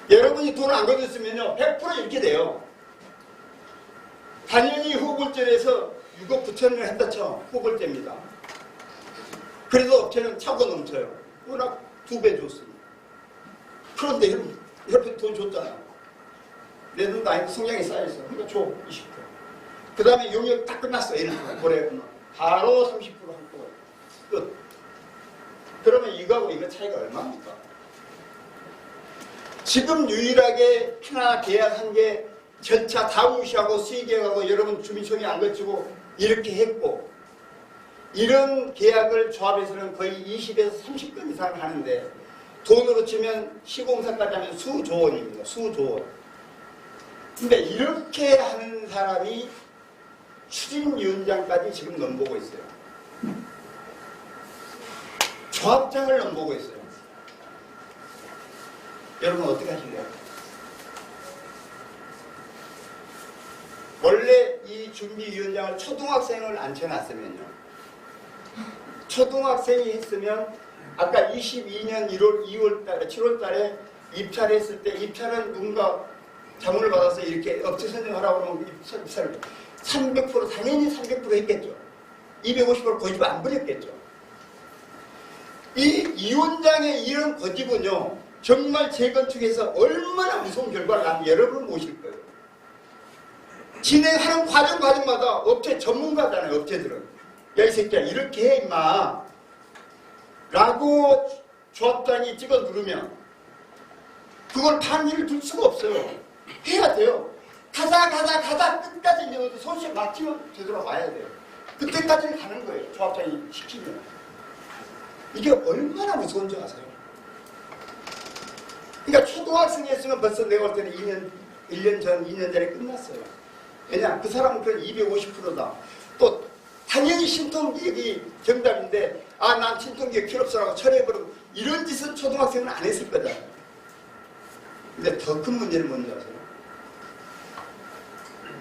여러분이 돈을 안 걷었으면요, 100% 이렇게 돼요. 당연히 후불제에서 6억 9천을 했다 쳐. 후불제입니다. 그래도 업체는 차고 넘쳐요. 워낙 2배 줬습니다. 그런데 여러분 돈 줬잖아. 내 돈도 아니고 성장이 쌓여있어. 그러니까 줘. 20%. 그 다음에 용역 딱 끝났어. 예를 들어 올해 바로 30% 한꺼번에 끝. 그러면 이거하고 이거 차이가 얼마입니까? 지금 유일하게 하나 계약한 게 절차 다 무시하고 수의계약하고 여러분 주민청에 안 거치고 이렇게 했고, 이런 계약을 조합에서는 거의 20에서 30건 이상 하는데 돈으로 치면 시공사까지 하면 수조 원입니다. 수조 원. 근데 이렇게 하는 사람이 추진위원장까지 지금 넘보고 있어요. 조합장을 넘보고 있어요. 여러분 어떻게 하실래요? 원래 이 준비위원장을 초등학생을 앉혀놨으면요, 초등학생이 했으면 아까 22년 1월, 2월 달에, 7월 달에 입찰을 했을 때, 입찰은 누군가 자문을 받아서 이렇게 업체 선정하라고 하면 입찰을 300% 당연히 300% 했겠죠. 250% 고집 안 부렸겠죠. 이 위원장의 이런 고집은요, 정말 재건축에서 얼마나 무서운 결과를 낳으면 여러분을 모실 거예요. 진행하는 과정마다 업체 전문가잖아요. 업체들은 야 이 새끼야 이렇게 해 임마 라고 조합장이 찍어 누르면 그걸 반일을 둘 수가 없어요. 해야 돼요. 가다 끝까지 이제 손실 막히면 되돌아와야 돼요. 그때까지는 가는 거예요. 조합장이 시키면. 이게 얼마나 무서운지 아세요? 그러니까 초등학생이 했으면 벌써 내가 볼 때는 1년 전, 2년 전에 끝났어요. 왜냐? 그 사람은 그런 250%다. 또 당연히 신통기획이 정답인데 난 신통기획 필요 없어라고 철회해버리고 이런 짓은 초등학생은 안 했을 거잖아요. 근데 더 큰 문제는 뭔지 아세요?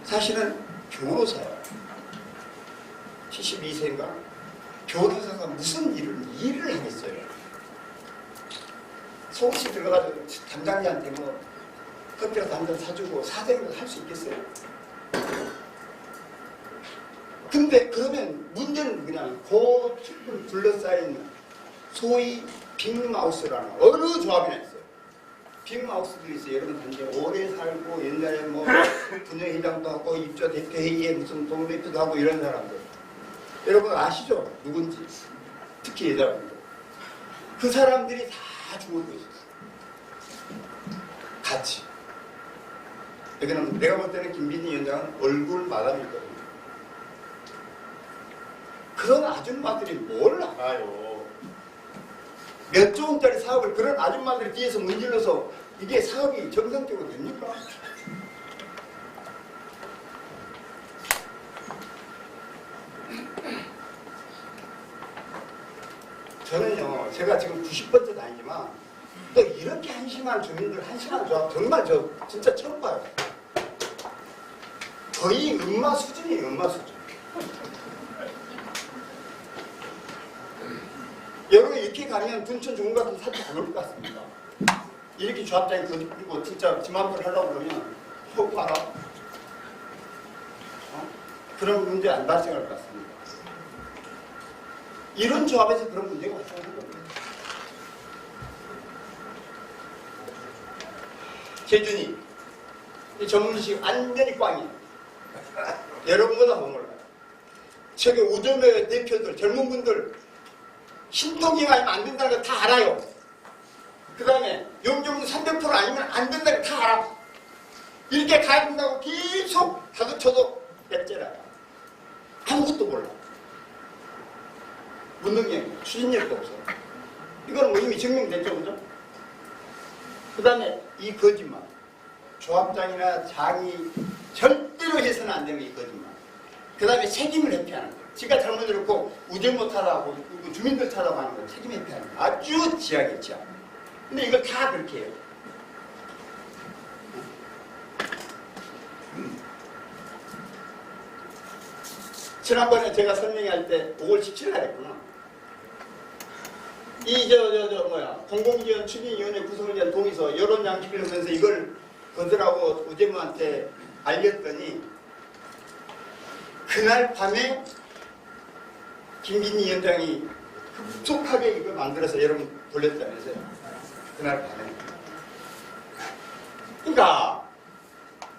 사실은 변호사예요. 72세인가? 변호사가 무슨 일을 하겠어요? 서울시 들어가서 담당자한테 뭐 커피라도 한 잔 사주고 사대로 할 수 있겠어요? 근데 그러면 문제는 그냥 그 둘러싸인 소위 빅마우스라는 어느 조합이나 있어요. 빅마우스들이 있어요. 여러분 단지 오래 살고 옛날에 뭐 분회의장도 하고 입주 대표회의에 무슨 동대표도 하고 이런 사람들. 여러분 아시죠? 누군지. 특히 여자분들. 그 사람들이 다 죽어도 있었어요. 같이. 여기는 내가 볼 때는 김빈희 위원장은 얼굴 마담이거든요. 그런 아줌마들이 뭘 알아요. 몇 조 원짜리 사업을 그런 아줌마들이 뒤에서 문질러서 이게 사업이 정상적으로 됩니까? 저는요, 제가 지금 90번째 다니지만 또 이렇게 한심한 주민들, 한심한 조합 정말 저 진짜 처음 봐요. 거의 음마 수준이에요, 음마 수준. 여러분 이렇게 가면 둔천 중국 같은 사진 안 올 것 같습니다. 이렇게 조합장이 그리고 진짜 지 맘대로 하려고 그러면 속 봐라. 그런 문제 안 발생할 것 같습니다. 이런 조합에서 그런 문제가 발생하는 겁니다. 재준이 이 전문지식 완전히 꽝이에요. 여러분보다 못 몰라요. 저기 우점의 대표들, 젊은 분들 신통기가 아니면 안 된다는 거 다 알아요. 그 다음에 용적률 300% 아니면 안 된다는 거 다 알아. 이렇게 가야 된다고 계속 다그쳐도 냅째라요. 아무것도 몰라. 무능력, 추진력도 없어. 이거는 뭐 이미 증명됐죠, 그죠? 그 다음에 이 거짓말. 조합장이나 장이 절대로 해서는 안 되는 이 거짓말. 그 다음에 책임을 회피하는 거예요. 지가 잘못해놓고 우정 못하다고 주민들 탓하고 하는 거 책임 회피하는 거. 아주 지하게 지하. 근데 이걸 다 그렇게 해요. 지난번에 제가 설명할 때 5월 17일 날 했구나. 공공지원 추진위원회 구성을 위한 동의서 여론 양식을 하면서 이걸 거절하고 우재무한테 알렸더니 그날 밤에 김진희 위원장이 급속하게 이걸 만들어서 여러분 돌렸다면서요. 그날 밤에. 그러니까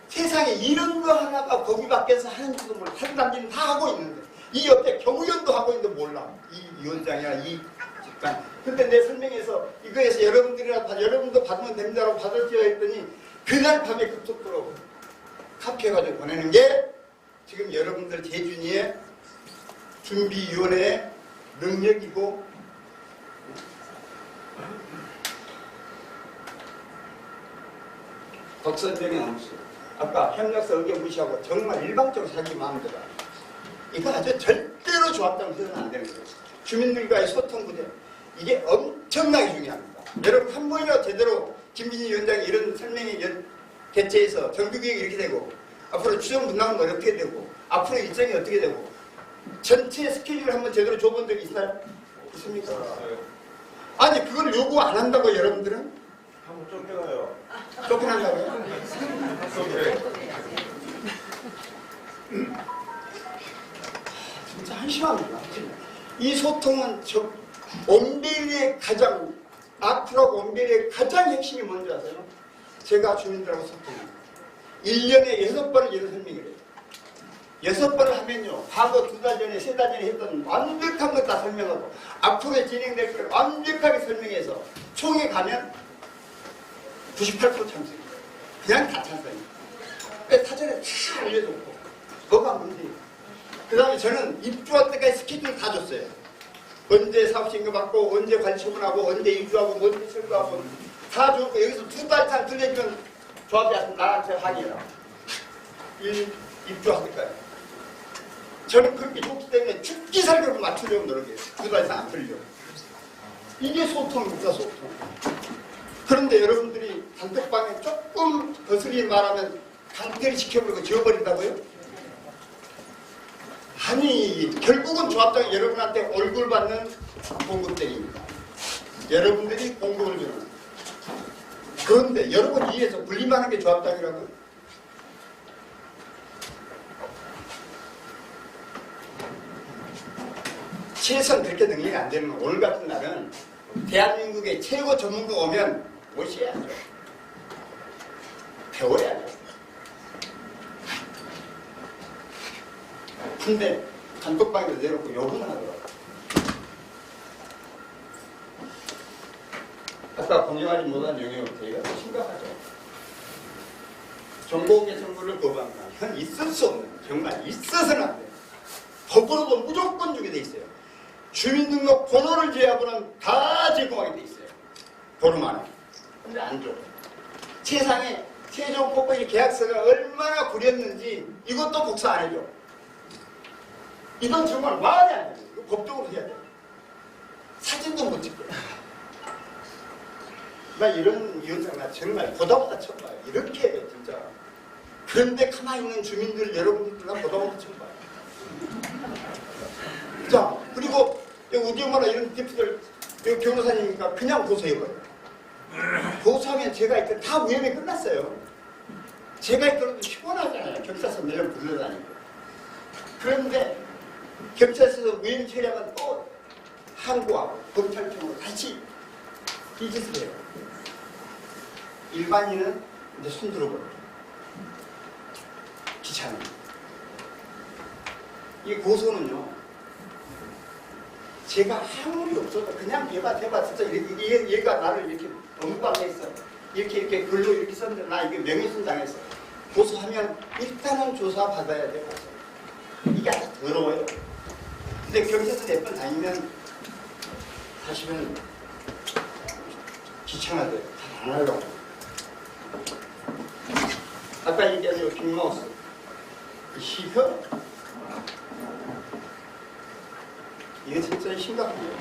세상에 이런 거 하나가 거기 밖에서 하는지도 몰라. 사진 남기는 다 하고 있는데 이 옆에 경우연도 하고 있는데 몰라. 이 위원장이나 이 직관. 근데 내 설명에서 이거에서 여러분도 받으면 됩니다라고 받았지요 했더니 그날 밤에 급속도로 카피해가지고 보내는 게 지금 여러분들 재준이의 준비위원회의 능력이고 덕선병이 없어. 아까 협력서 의견 무시하고 정말 일방적으로 자기 마음대로 이거 아주 절대로 조합장 해서는 안 되는 거예요. 주민들과의 소통 부대 이게 엄청나게 중요합니다. 여러분 한 번이라도 제대로 김진희 위원장이 이런 설명이 개최해서 정규계획이 이렇게 되고 앞으로 추정 분담은 어떻게 되고 앞으로 일정이 어떻게 되고 전체 스케줄을 한번 제대로 줘본 적이 있나요? 있습니까? 아니 그걸 요구 안 한다고 여러분들은? 한번 쫓겨나요. 쫓겨난다고요? 진짜 한심합니다. 이 소통은 온베리의 가장 앞으로 온베리의 가장 핵심이 뭔지 아세요? 제가 주민들하고 소통해요. 1년에 6번을 이런 설명을 해요. 6번을 하면요. 과거 2달 전에 3달 전에 했던 완벽한 것 다 설명하고 앞으로 진행될 걸 완벽하게 설명해서 총회 가면 98% 찬성이에요. 그냥 다 찬성이에요. 사전에 다 알려줬고 뭐가 문제예요. 그 다음에 저는 입주할 때까지 스케줄 다 줬어요. 언제 사업 신고받고 언제 관리처분하고 언제 입주하고 언제 철거하고 다 줬고 여기서 2달 이상 들려주면 조합이 나한테 항의해라. 입주할 때까지. 저는 그렇게 좋기 때문에 죽기 살기로 맞추려고 노력해요. 2달 이상 안 틀려. 이게 소통입니다, 소통. 그런데 여러분들이 단톡방에 조금 거슬리 말하면 강퇴를 시켜버리고 지워버린다고요? 아니 결국은 조합장이 여러분한테 얼굴 받는 공급대입니다. 여러분들이 공급을 주는. 그런데 여러분 이해해서 분리만 하는 게 조합장이라고요? 최소한 그렇게 능력이 안 되는 오늘 같은 날은 대한민국의 최고 전문가 오면 모셔야죠. 배워야죠. 근데 단톡방에서 내놓고 욕은 하더라고요. 아까 공정하지 못한 영역부터 이거 심각하죠. 정보공개 선거를 거부한다. 이건 있을 수 없는, 정말 있어서는 안 돼요. 법으로도 무조건 주게 돼 있어요. 주민등록 번호를 제외하고는 다 제공하게 돼 있어요. 번호만. 근데 안 줘. 세상에 최종 폭포의 계약서가 얼마나 구렸는지 이것도 복사 안 해줘. 이건 정말 말이 안 돼요. 이거 법적으로 해야 돼요. 사진도 못 찍고. 나 이런 위원장 나 정말 보다 처음 봐요. 이렇게 해요, 진짜. 그런데 가만히 있는 주민들 여러분들 나 보다 처음 봐요. 자, 그리고 우지엄마나 이런 대표들 변호사님이니까 그냥 고소해버려요. 고소하면 제가 있을 때 다 위험이 끝났어요. 제가 있더라도 피곤하잖아요. 경찰서 매일 불러다니고. 그런데 경찰서에서 위험 처리하면 또 항고하고 검찰청으로 다시 이 짓을 해요. 일반인은 이제 손 들어버려요. 귀찮아요. 이 고소는요. 제가 아무리 없어도 그냥 대봐 진짜 얘가 나를 이렇게 언급했어. 이렇게 글로 이렇게 썼는데 나 이게 명예훼손 당했어. 고소하면 일단은 조사받아야 돼. 이게 아주 더러워요. 근데 경찰서 몇 번 다니면 사실은 귀찮아도 잘 안 하려고. 아까 얘기한 요 빅마우스 시커 이게 진짜 심각해요.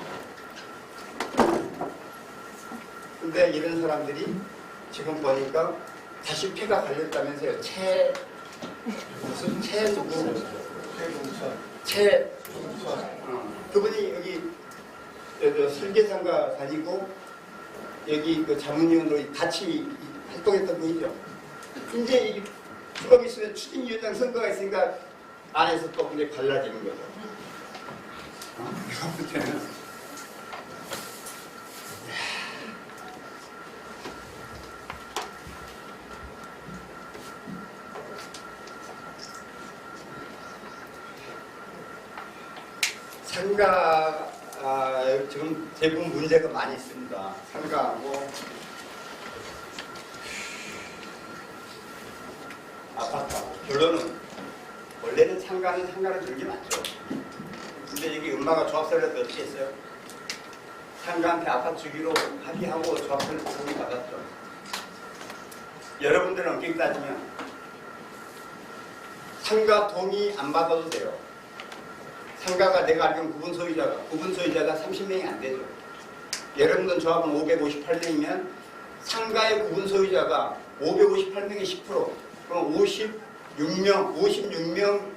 근데 이런 사람들이 지금 보니까 다시 폐가 걸렸다면서요. 무슨 누구? 그분이 여기 설계상가 다니고 여기 그 자문위원으로 같이 활동했던 분이죠. 이제 이 조금 있으면 추진위원장 선거가 있으니까 안에서 또 이제 갈라지는 거죠. 내가 볼 때는 상가 지금 대부분 문제가 많이 있습니다. 상가하고 아파트하고 결론은 원래는 상가는 주는 게 맞죠. 근데 여기 엄마가 조합설을 어떻게 했어요? 상가한테 아파트 주기로 합의하고 조합설을 동의 받았죠. 여러분들은 어떻게 따지면 상가 동의 안 받아도 돼요. 상가가 내가 알기로는 구분 소유자가 30명이 안 되죠. 여러분들 조합은 558명이면 상가의 구분 소유자가 558명의 10%, 그럼 56명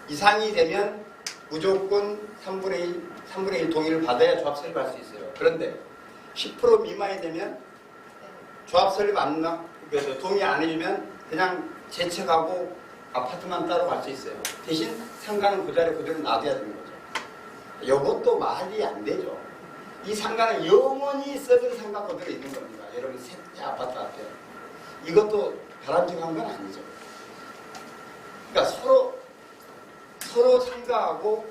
이상이 되면 무조건 3분의 1 동의를 받아야 조합 설립할 수 있어요. 그런데 10% 미만이 되면 조합 설립 안 그래서 동의 안 해주면 그냥 재척하고 아파트만 따로 갈 수 있어요. 대신 상가는 그 자리에 그대로 놔둬야 되는 거죠. 이것도 말이 안 되죠. 이 상가는 영원히 써진 상가 그대로 있는 겁니다. 여러분 새 아파트 앞에. 이것도 바람직한 건 아니죠. 그러니까 서로 상가하고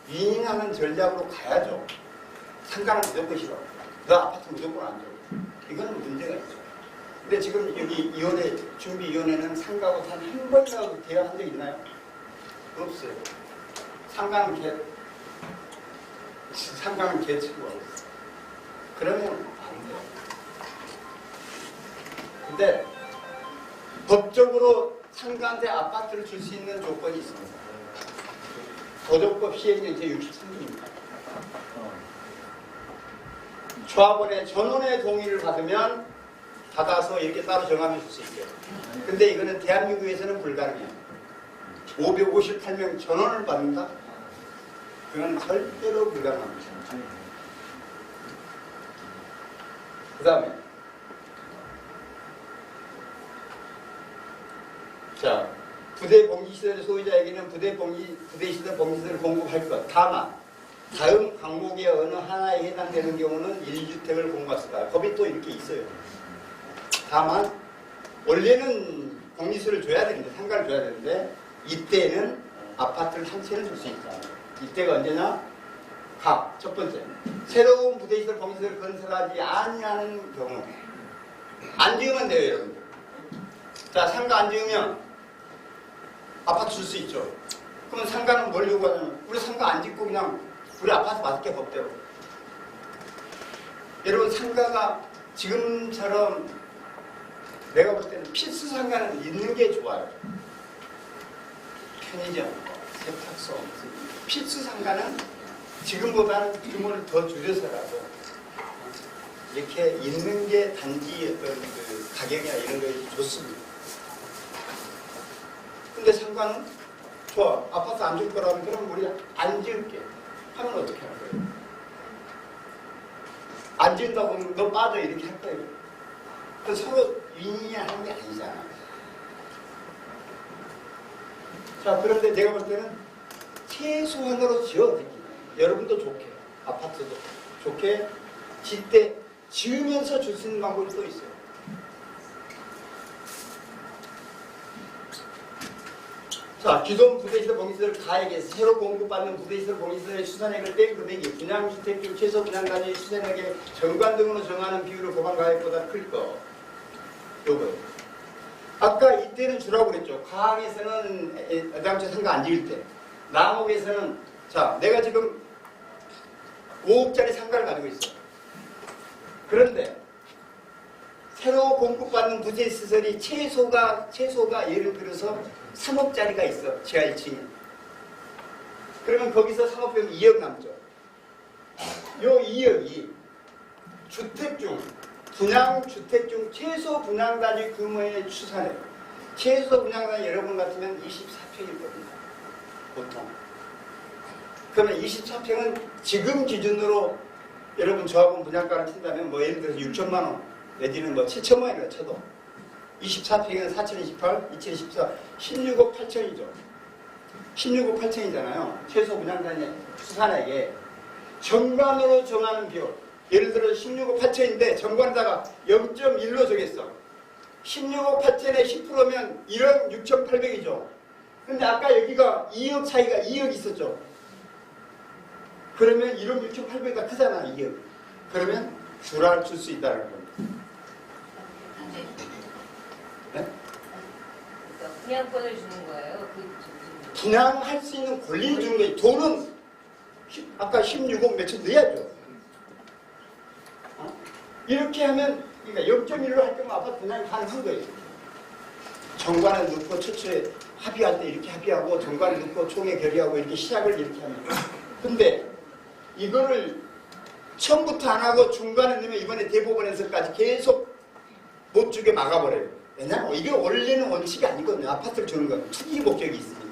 윈윈하는 전략으로 가야죠. 상가는 무조건 싫어. 그 아파트 무조건 안 줘. 이거는 문제가 있죠. 근데 지금 여기 준비위원회는 상가하고 단 한 번이라도 대화한 적 있나요? 없어요. 상가는 개치고 없어요. 그러면 안 돼요. 근데 법적으로 상가한테 아파트를 줄 수 있는 조건이 있습니다. 도적법 시행령 제63조입니다. 조합원의 전원의 동의를 받아서 이렇게 따로 정하면 줄 수 있어요. 근데 이거는 대한민국에서는 불가능해요. 558명 전원을 받는다? 그건 절대로 불가능합니다. 그 다음에 자, 부대 봉지시설 소유자에게는 부대시설 봉지시설을 공급할 것. 다만 다음 항목의 어느 하나에 해당되는 경우는 1주택을 공급할 수 있다. 법이 또 이렇게 있어요. 다만 원래는 공지수를 줘야 되는데 상가를 줘야 되는데 이때는 아파트를 한 채를 줄 수 있다. 이때가 언제냐? 첫 번째 새로운 부대시설 공지수를 건설하지 아니하는 경우 안 지으면 돼요, 여러분들. 자, 상가 안 지으면 아파트 줄 수 있죠. 그러면 상가는 뭘 요구하냐면 우리 상가 안 짓고 그냥 우리 아파트 받을게 법대로. 여러분 상가가 지금처럼 내가 볼 때는 필수 상가는 있는 게 좋아요. 편의점, 세탁소, 필수 상가는 지금보다는 규모를 더 줄여서라도 이렇게 있는 게 단지 어떤 그 가격이나 이런 것이 좋습니다. 근데 상가는 좋아. 아파트 안 줄 거라면 그럼 우리 안 지을게. 하면 어떻게 할 거예요? 안 지은다고 하면 너 빠져 이렇게 할 거예요. 서로 윈윈하는 게 아니잖아. 자, 그런데 내가 볼 때는 최소한으로 지어. 여러분도 좋게, 아파트도 좋게 지으면서 줄 수 있는 방법이 또 있어요. 자, 기존 부대시설 공시설 가액에서 새로 공급받는 부대시설 공시설의 수산액을 뺀 금액이 분양주택 중 최소 분양가액의 수산액의 정관 등으로 정하는 비율을 고방 가액보다 클 거. 요거. 아까 이때는 주라고 그랬죠. 가항에서는 애당초 상가 안 지을 때. 남옥에서는 자, 내가 지금 5억짜리 상가를 가지고 있어요. 그런데 새로 공급받는 부재 시설이 최소가 예를 들어서 3억짜리가 있어. 지하 1층에. 그러면 거기서 상업비용 2억 남죠. 요 2억이 분양주택 중 최소 분양단위 규모의 추산액. 최소 분양단위 여러분 같으면 24평일 겁니다. 보통. 그러면 24평은 지금 기준으로 여러분 조합원 분양가를 친다면 뭐 예를 들어서 6천만 원 내지는 뭐 7천만 원이라 쳐도 24평은 4,028, 2014 16억 8천이죠. 16억 8천이잖아요. 최소 분양단위 추산액에 정관으로 정하는 비율. 예를 들어 16억 8천인데 정관에다가 0.1로 정했어. 16억 8천에 10%면 1억 6,800이죠. 근데 아까 여기가 2억 차이가 2억 있었죠. 그러면 1억 6,800가 크잖아, 2억. 그러면 줄을 줄 수 있다는 겁니다. 네? 그러니까 분양권을 주는 거예요. 분양할 수 있는 권리를 주는 거예요. 돈은 아까 16억 몇천 내야죠. 이렇게 하면 그러니까 0.1로 할 거면 아파트 분양이 가능한 거예요. 정관을 넣고 최초에 합의할 때 이렇게 합의하고 정관을 넣고 총회 결의하고 이렇게 시작을 이렇게 합니다. 근데 이거를 처음부터 안 하고 중간에 넣으면 이번에 대법원에서까지 계속 못 주게 막아버려요. 왜냐하면 이게 원래는 원칙이 아니거든요. 아파트를 주는 건 투기 목적이 있으니까.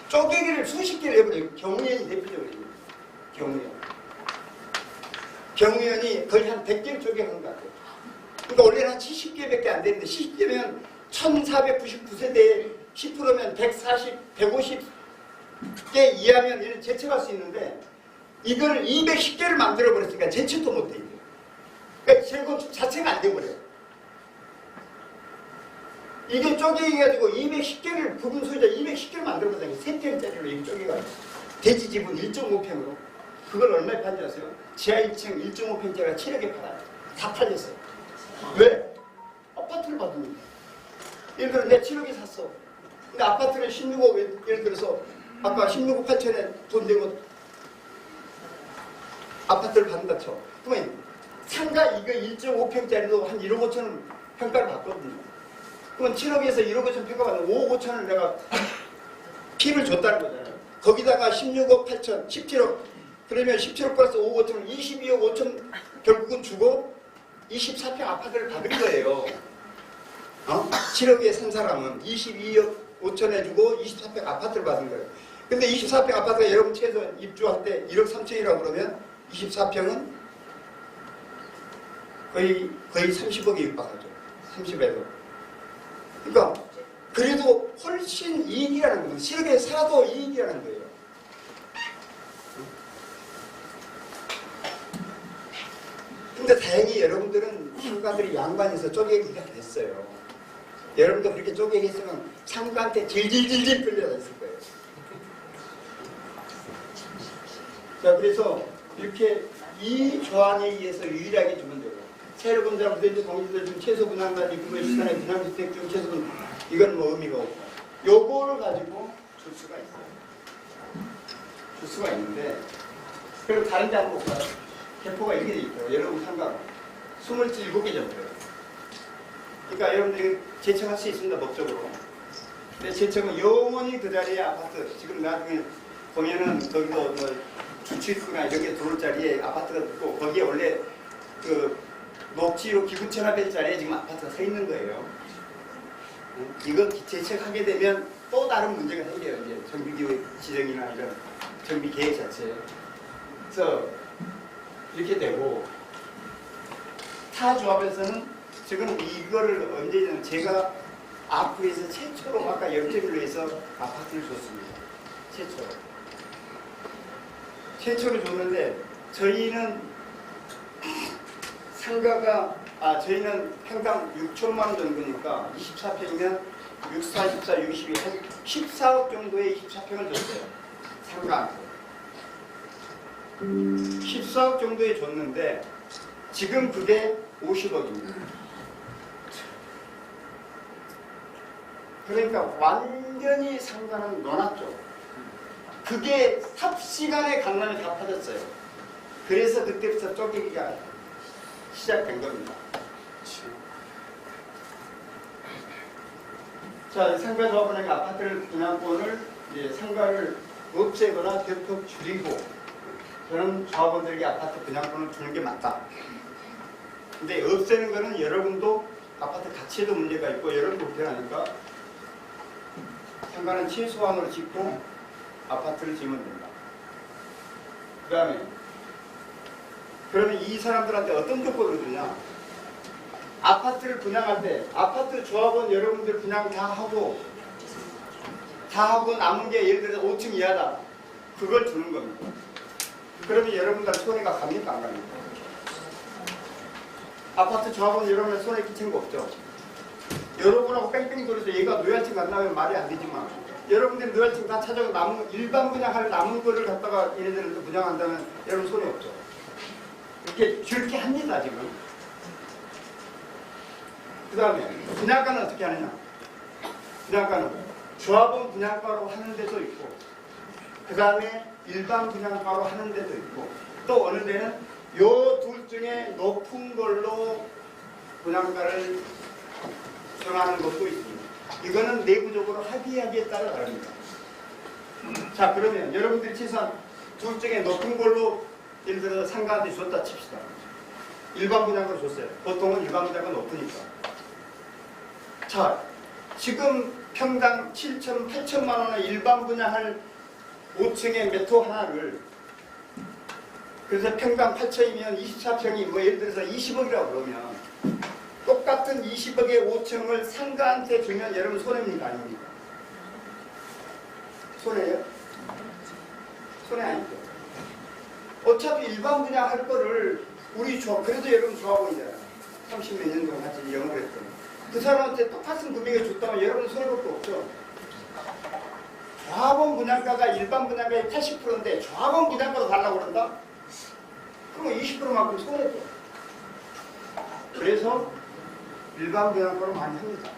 쪼개기를 수십 개를 해버려요. 경우연이 대표적으로. 경우연이 거의 한 100개를 쪼개는 것 같아요. 그러니까 원래는 한 70개밖에 안 되는데 70개면 1499세대에 10%면 150개 이하면 이런 제쳐갈 수 있는데 이걸 210개를 만들어 버렸으니까 제쳐도 못 돼. 그러니까 재건축 자체가 안 돼버려요. 이게 쪼개가지고 210개를 부분 소유자 210개를 만들어 버렸어요. 3평짜리로 이렇게 쪼개가지고 대지 지분 1.5평으로 그걸 얼마에 판지 아세요? 지하 1층 1.5평짜리가 7억에 팔아요. 다 팔렸어요. 왜? 아파트를 받으니까. 예를 들어 내가 7억에 샀어. 근데 아파트를 16억 예를 들어서 아까 16억 8천에 돈 내고 아파트를 받는다 쳐. 그러면 상가 이거 1.5평짜리도 한 1억 5천원 평가를 받거든요. 그러면 7억에서 1억 5천 평가받는 5억 5천을 내가 피를 줬다는 거잖아요. 거기다가 16억 8천, 17억 그러면 17억 플러스 5억 5천은 22억 5천 결국은 주고 24평 아파트를 받은 거예요. 7억에 산 사람은 22억 5천에 주고 24평 아파트를 받은 거예요. 근데 24평 아파트가 여러분 최소 입주할 때 1억 3천이라고 그러면 24평은 거의 30억에 육박하죠. 30에도. 그러니까 그래도 훨씬 이익이라는 겁니다. 7억에 살아도 이익이라는 거예요. 근데 다행히 여러분들은 상가들이 양반에서 쪼개기가 됐어요. 여러분도 그렇게 쪼개기 했으면 상가한테 질질질질 끌려다녔을 거예요. 자, 그래서 이렇게 이 조항에 의해서 유일하게 주문되고 세로분당 부대주 공시들 중 최소 분양단위 규모의 시간의 분양주택 중 최소 분양 이건 뭐 의미가 없고 요거를 가지고 줄 수가 있어요. 줄 수가 있는데 그리고 다른 데 한번 볼까요? 개포가 이렇게 돼 있고 여러분 상가 27개 정도예요. 그러니까 여러분들이 제청할 수 있습니다. 법적으로. 근데 제청은 영원히 그 자리에 아파트 지금 나중에 보면은 거기도 뭐 주취수나 이런 게 들어올 자리에 아파트가 있고 거기에 원래 그 녹지로 기부천합의 자리에 지금 아파트가 서 있는 거예요. 이거 제청하게 되면 또 다른 문제가 생겨요. 이제 정비기획 지정이나 이런 정비 계획 자체에. 그래서 이렇게 되고 타 조합에서는 지금 이거를 언제는 제가 아프에서 최초로 아까 0.1로 해서 아파트를 줬습니다. 최초로 줬는데 저희는 상가가 저희는 평당 6천만 원 정도니까 24평이면 6, 4, 14, 62, 한 14억 정도의 24평을 줬어요. 상가한테. 14억 정도에 줬는데 지금 그게 50억입니다. 그러니까 완전히 상가는 넣어놨죠. 그게 삽시간에 강남에 다 빠졌어요. 그래서 그때부터 쪼개기가 시작된 겁니다. 자, 상가 조합원에게 아파트를 분양권을 이제 상가를 없애거나 대폭 줄이고 저는 조합원들에게 아파트 분양권을 주는 게 맞다. 근데 없애는 거는 여러분도 아파트 가치에도 문제가 있고 여러분도 불편하니까 상가는 최소한으로 짓고 아파트를 지으면 된다. 그 다음에 그러면 이 사람들한테 어떤 조건을 주냐? 아파트를 분양할 때 아파트 조합원 여러분들 분양 다 하고 남은 게 예를 들어서 5층 이하다. 그걸 주는 겁니다. 그러면 여러분들 손해가 갑니까? 안 갑니까? 아파트 조합원 여러분들 손해 끼친 거 없죠? 여러분하고 뺑뺑이 돌려서 얘가 노열층 간다면 말이 안 되지만 여러분들이 노열층 다 찾아서 남은 일반 분양할 남은 거를 갖다가 얘네들한테 분양한다면 여러분 손해 없죠? 이렇게 줄게 합니다 지금. 그 다음에 분양가는 어떻게 하느냐? 분양가는 조합원 분양가로 하는 데도 있고 그 다음에 일반 분양가로 하는 데도 있고 또 어느 데는 요 둘 중에 높은 걸로 분양가를 정하는 것도 있습니다. 이거는 내부적으로 합의하기에 따라 다릅니다. 자, 그러면 여러분들이 최소한 둘 중에 높은 걸로 예를 들어서 상가한테 줬다 칩시다. 일반 분양가로 줬어요. 보통은 일반 분양가 높으니까. 자, 지금 평당 7천, 8천만 원의 일반 분양할 5층의 매토 하나를 그래서 평당 8천이면 24평이 뭐 예를 들어서 20억이라고 그러면 똑같은 20억의 5층을 상가한테 주면 여러분 손해입니까? 아닙니까? 손해예요? 손해 아니죠. 어차피 일반 분양할 거를 우리 조합, 그래도 여러분 조합원이잖아요. 30몇 년 동안 같이 영업을 했던 그 사람한테 똑같은 금액을 줬다면 여러분 손해볼 거 없죠. 조합원 분양가가 일반 분양가의 80%인데 조합원 분양가도 달라고 그런다? 그러면 20%만큼 손해죠. 그래서 일반 분양가로 많이 합니다.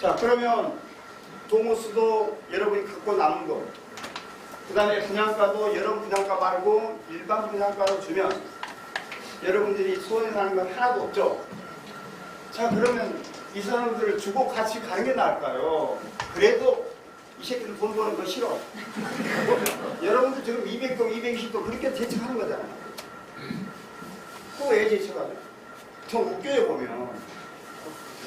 자, 그러면 동호수도 여러분이 갖고 남은 거, 그 다음에 분양가도 여러분 분양가 말고 일반 분양가로 주면 여러분들이 손해나는 건 하나도 없죠. 자, 그러면 이 사람들을 주고 같이 가는 게 나을까요? 그래도 이 새끼들 돈 버는 거 싫어. 여러분들 지금 200동, 220동 그렇게 제척하는 거잖아요. 또 왜 제척하죠? 좀 웃겨요 보면.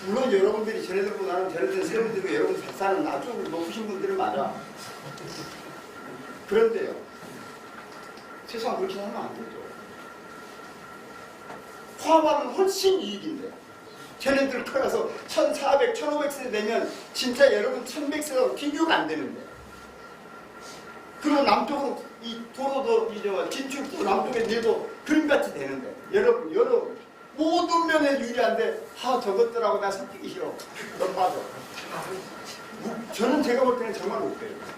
물론 여러분들이 쟤네들보다는 쟤네들 세력들이 여러분 잘 사는 아주 높으신 분들은 맞아. 그런데요. 세상 그렇게 하면 안 되죠. 포함하면 훨씬 이익인데. 쟤네들 커서 1400, 1500세대 되면 진짜 여러분 1100세대하고 비교가 안 되는데. 그리고 남쪽으로 이 도로도 이제 진출도 남쪽에 내도 그림같이 되는데. 여러분 모든 면에 유리한데 저것들하고 나 섞이기 싫어. 너 봐줘. 저는 제가 볼 때는 정말 웃겨요.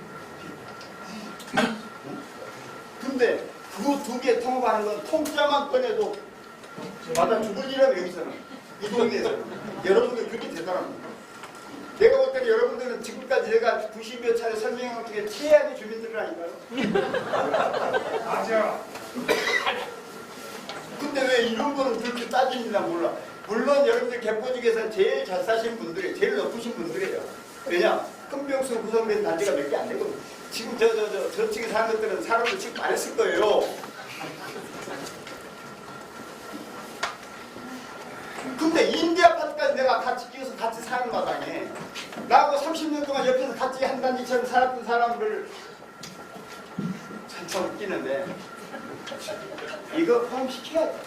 근데 그거 두 개 통합하는 건 통짜만 꺼내도 맞아 죽을 일이라면 여기서는. 이 동네에서는 여러분들 그렇게 대단합니다. 내가 볼 때는 여러분들은 지금까지 내가 90여 차례 설명한 것 중에 최악의 주민들이라니까요. 맞아. 근데 왜 이런 거는 그렇게 따집니다 몰라. 물론 여러분들 개포 중에서 제일 잘 사시는 분들이 제일 높으신 분들이에요. 왜냐? 큰 병수로 구성된 단지가 몇 개 안 되거든요. 지금 저층에 사는 것들은 사람들 지금 안 했을 거예요. 근데 임대 아파트까지 내가 같이 끼어서 같이 사는 마당에 나하고 30년 동안 옆에서 같이 한 단지처럼 살았던 사람을 참 웃기는데 이거 포함시켜야 돼.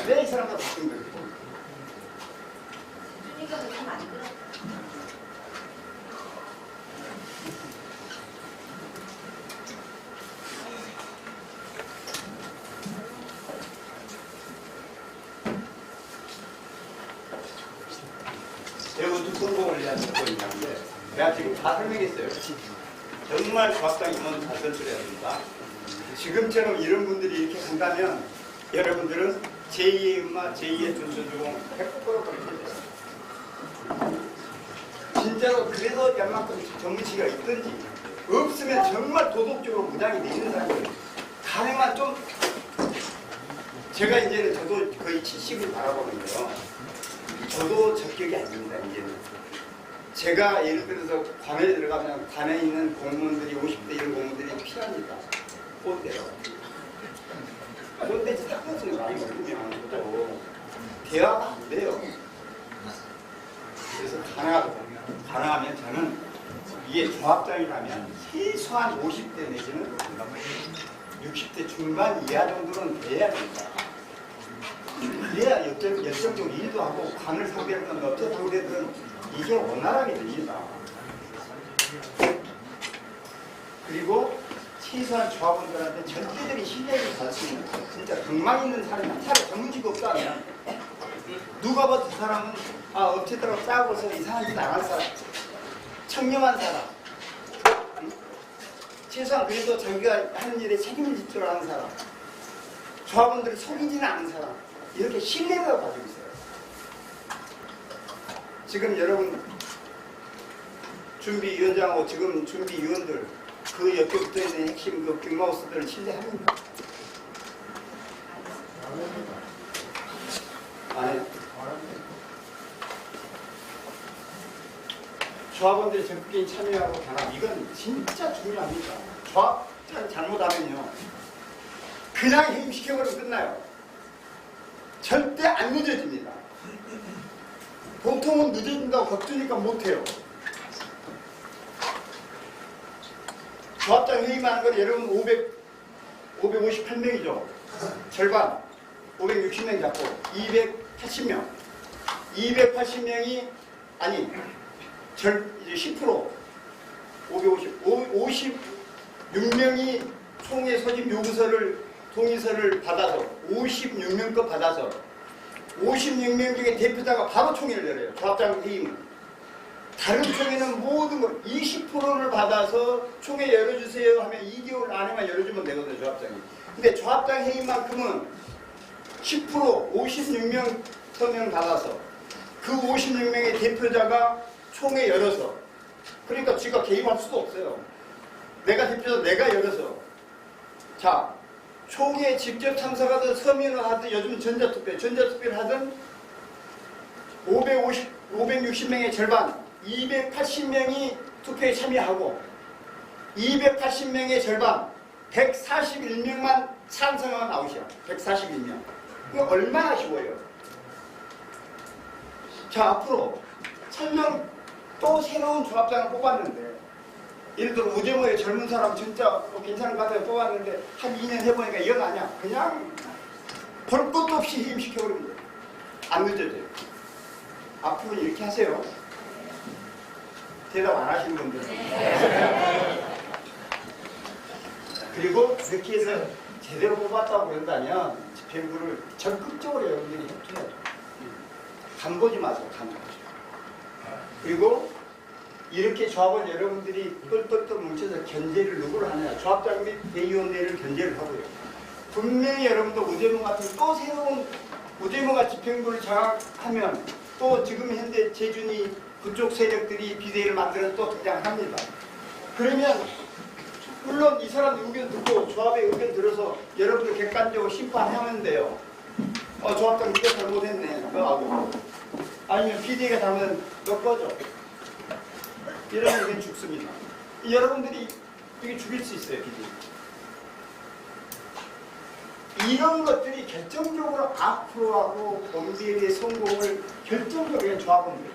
왜 이 사람과 바뀐 거예요? 그러니까 그렇게 만들어. 배우 특공공을 위한 특공인데 내가 지금 다 설명했어요. 정말 조합장 임원 다 선출해야 됩니다. 지금처럼 이런 분들이 이렇게 간다면 여러분들은 제2의 음마, 제2의 준수중 100% 그렇게 돼요. 진짜로 그래서 웬만큼 정치가 있든지 없으면 정말 도덕적으로 무장이 되는 사람이 가능한 좀 제가 이제는 저도 거의 70을 바라보는데요. 저도 적격이 아닙니다. 이제는 제가 예를 들어서 관에 들어가면 관에 있는 공무원들이 50대 이런 공무원들이 필요합니다. 꼰대로 꼰대 짓 하면서 많이 먹으면 또 대화가 안 돼요. 그래서 가능하면 저는 이게 조합장이라면 최소한 50대 내지는 60대 중반 이하 정도는 돼야 된다. 그래야 열정적으로 일도 하고 관을 상대하든 어떤 상대든 이게 원활하게 됩니다. 그리고 최소한 조합원들한테 절대적인 신뢰를 받을 수 있는 진짜 경망 있는 사람이 차라리 전문직 없다면 누가 봐도 그 사람은 업체들하고 싸우고서 이상한 짓 안 할 사람, 청렴한 사람, 최소한 그래도 자기가 하는 일에 책임을 지도록 하는 사람, 조합원들을 속이지는 않은 사람, 이렇게 신뢰를 가지고 있어요. 지금 여러분 준비위원장하고 지금 준비위원들 그 옆에 붙어 있는 핵심 그 빅마우스들을 신뢰합니다. 안 해요. 조합원들이 적극적인 참여하고 단합, 이건 진짜 중요합니다. 조합장 잘못하면요 그냥 해임시켜버리면 끝나요. 절대 안 늦어집니다. 보통은 늦어진다고 걱정이니까 못해요. 조합장 회의만 하는 건 여러분 558명이죠. 절반 560명 잡고 280명 280명이 아니 이제 10% 56명이 총회 소집 요구서를 동의서를 받아서 56명 거 받아서 56명 중에 대표자가 바로 총회를 열어요. 조합장 회의는. 다른 총회는 모든 걸 20%를 받아서 총회 열어주세요 하면 2개월 안에만 열어주면 되거든요. 조합장이. 근데 조합장 회의만큼은 10% 56명 서명 받아서 그 56명의 대표자가 총회 열어서 그러니까 지가 개입할 수도 없어요. 내가 대표자 내가 열어서 자 총회에 직접 참석하든 서면을 하든 요즘 전자투표를 하든 560명의 절반 280명이 투표에 참여하고 280명의 절반 141명만 찬성하면 아웃이야. 141명. 이거 얼마나 쉬워요. 자 앞으로 설령 또 새로운 조합장을 뽑았는데 예를 들어 우재모의 젊은 사람 진짜 괜찮은 것 같아요 뽑았는데 한 2년 해보니까 영 아니야. 그냥 볼 것도 없이 해임시켜버리면 돼요. 안 늦어져요. 앞으로 이렇게 하세요. 대답 안 하시는 분들. 그리고 그렇게 해서 제대로 뽑았다고 그런다면 집행부를 적극적으로 여러분들이 협조해야죠. 간 보지 마세요. 간 보지. 그리고 이렇게 조합을 여러분들이 똘똘똘 뭉쳐서 견제를 누구를 하느냐. 조합장 및 대의원회를 견제를 하고요. 분명히 여러분들 우재모 같은 또 새로운 우재모가 집행부를 장악하면 또 지금 현재 재준이 그쪽 세력들이 비대위를 만들어서 또 등장합니다. 그러면 물론 이 사람 의견 듣고 조합의 의견 들어서 여러분들 객관적으로 심판하면 돼요. 조합장 이거 잘못했네. 너 하고. 아니면 비대위가 잘못했네. 너 꺼져. 이러면 이건 죽습니다. 여러분들이 이게 죽일 수 있어요. 비대위. 이런 것들이 결정적으로 앞으로하고 범죄의 성공을 결정적으로 조합원들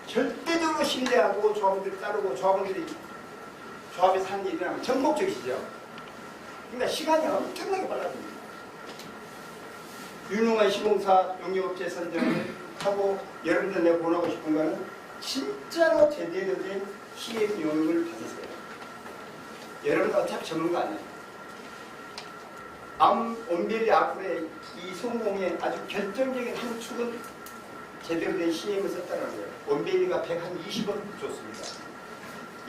절대적으로 신뢰하고 조합원들이 따르고 조합에서 하는 일이라면 전폭적이시죠. 그러니까 시간이 엄청나게 빨라집니다. 유능한 시공사 용역업체 선정을 하고 여러분들 내가 보내고 싶은 거는 진짜로 제대로 된 시행 용역을 받으세요. 여러분들 어차피 전문가 아니에요. 온별이 앞으로의 이 성공의 아주 결정적인 한 축은 제대로 된 시행을 썼다는 거예요. 온별이가 120억 줬습니다.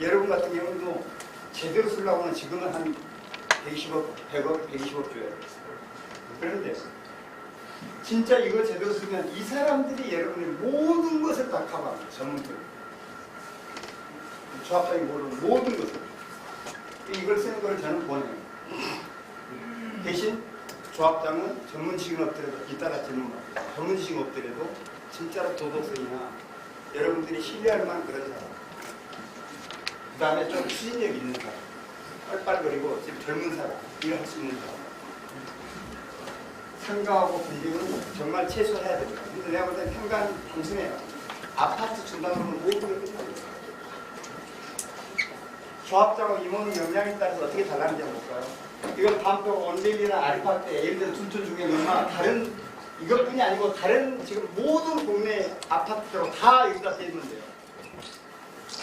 여러분 같은 경우도 제대로 쓰려고 하면 지금은 한 120억, 100억, 120억 줘야 돼요. 그런데 진짜 이걸 제대로 쓰면 이 사람들이 여러분의 모든 것을 다 커버합니다. 전문들. 조합장이 모르는 모든 것을. 이걸 쓰는 걸 저는 보내요. 대신 조합장은 전문 지식은 없더라도 이따가 질문 받고 전문 지식은 없더라도 진짜로 도덕성이나 여러분들이 신뢰할 만한 그런 사람, 그 다음에 좀 추진력 있는 사람, 빨빨거리고 지금 젊은 사람, 일할 수 있는 사람, 상가하고 빌딩은 정말 최소해야 됩니다. 근데 내가 볼 때 평간 단순해요. 아파트 준다고 하면 모든 걸 끝납니다. 조합장하고 임원은 역량에 따라서 어떻게 달라는지 한번 볼까요? 이건 반포 원데일이나 아리파트 예를 들어 둔촌 중에 얼마 다른 이것뿐이 아니고 다른 지금 모든 동네 아파트들하고 다 여기다 돼 있는데요.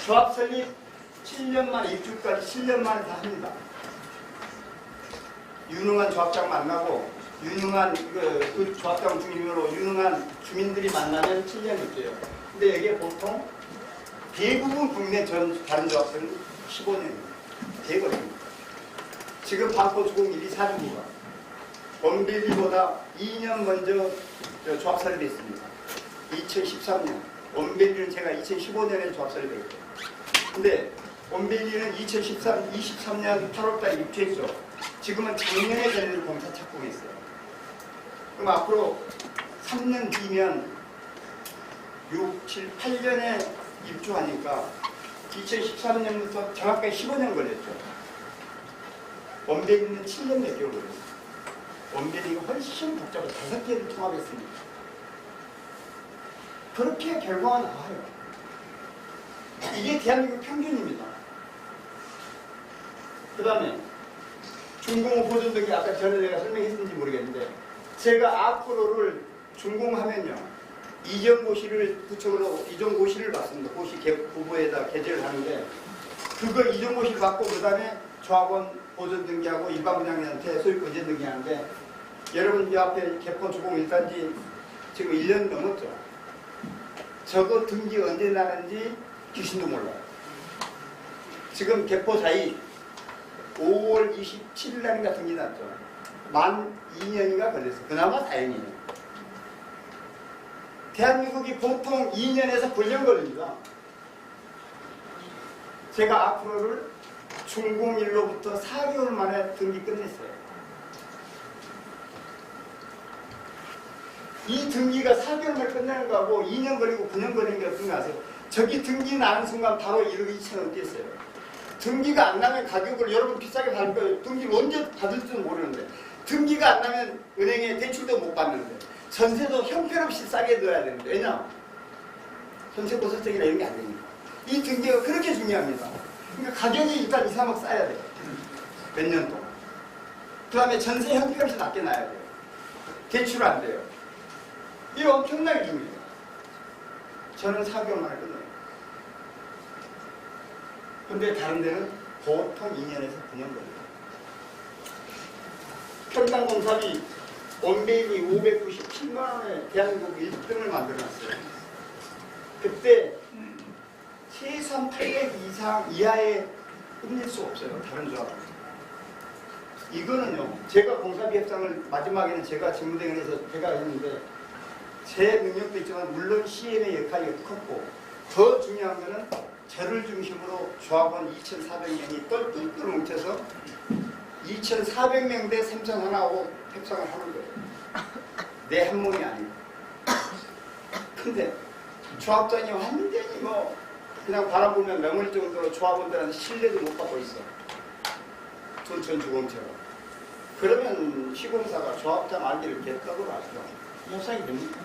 조합 설립 7년 만에 입주까지 7년 만에 다 합니다. 유능한 조합장 만나고 유능한 그 조합장 중심으로 유능한 주민들이 만나면 7년 입주예요. 근데 이게 보통 대부분 국내 다른 조합들은 15년입니다. 대거입니다. 지금 반포 주공 1, 2, 4주구가 원빌리보다 2년 먼저 조합 설립이 있습니다. 2013년. 원빌리는 제가 2015년에 조합 설립했고. 근데 원빌리는 23년 8월달에 입주했죠. 지금은 작년에 저희들 공사 착공이 있어요. 그럼 앞으로 3년 뒤면 6, 7, 8년에 입주하니까 2013년부터 정확하게 15년 걸렸죠. 원베리는 7년 몇 개월 걸렸어요. 원베리가 훨씬 복잡해서 5개를 통합했습니다. 그렇게 결과가 나와요. 이게 대한민국 평균입니다. 그 다음에 준공업 보존 등기 아까 전에 내가 설명했는지 모르겠는데 제가 앞으로를 준공하면요 이전고시를 구청으로 이전고시를 받습니다. 고시 부부에다 게재를 하는데 그거 이전고시를 받고 그 다음에 조합원 보존 등기하고 일반 분양자한테 소유권 이전 등기하는데 여러분 이 앞에 개포 주공 1단지 지금 1년 넘었죠. 저거 등기 언제 나는지 귀신도 몰라요. 지금 개포 자이 5월 27일 날인가 등기 났죠. 만 2년인가 걸렸어요. 그나마 다행이에요. 대한민국이 보통 2년에서 9년 걸립니다. 제가 앞으로를 준공일로부터 4개월 만에 등기 끝냈어요. 이 등기가 4개월 만에 끝내는 거하고 2년 걸리고 9년 걸리는 게 어떤 거 아세요? 저기 등기 나는 순간 바로 1억 2천원 뛰었어요. 등기가 안 나면 가격을 여러분 비싸게 받을 거예요. 등기를 언제 받을지는 모르는데 등기가 안 나면 은행에 대출도 못 받는데 전세도 형편없이 싸게 넣어야 되는데 왜냐? 전세 보석증이나 이런 게 안 되니까. 이 등기가 그렇게 중요합니다. 그러니까 가격이 일단 2, 3억 싸야 돼요. 몇 년 동안. 그 다음에 전세 형편없이 낮게 놔야 돼요. 대출 안 돼요. 이거 엄청나게 중요해요. 저는 4개월 만에 끝내요. 근데 다른 데는 보통 2년에서 9년 걸려요. 평당 공사비 원베인이 597만원에 대한민국 1등을 만들어놨어요. 그때 최소한 800 이상 이하에 끝낼 수 없어요. 다른 조합은. 이거는요. 제가 공사비 협상을 마지막에는 제가 직무대행해서 제가 했는데 제 능력도 있지만 물론 CM의 역할이 컸고 더 중요한 거는 저를 중심으로 조합원 2,400명이 똘똘똘 뭉쳐서 2,400명 대 삼성 하나하고 협상을 하는 거예요. 내 한 몸이 아니고. 근데 조합장이 완전히 뭐 그냥 바라보면 명을 정도로 조합원들한테 신뢰도 못 받고 있어. 둔촌주공처럼. 그러면 시공사가 조합장 알기를 개떡으로 알죠. 협상이 됩니까?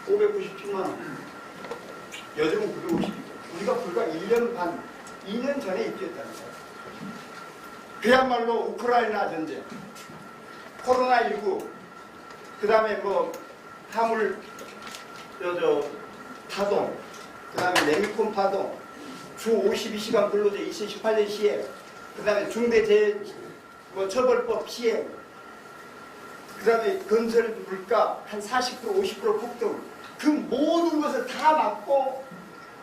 597만 원. 요즘은 950이죠. 우리가 불과 1년 반, 2년 전에 입주했다는 거예요. 그야말로 우크라이나 전쟁, 코로나19, 그 다음에 뭐 화물 파동, 그 다음에 레미콘 파동, 주 52시간 근로제 2018년 시행, 그 다음에 중대재해 처벌법 시행, 그 다음에 건설 물가 한 40% 50% 폭등, 그 모든 것을 다 막고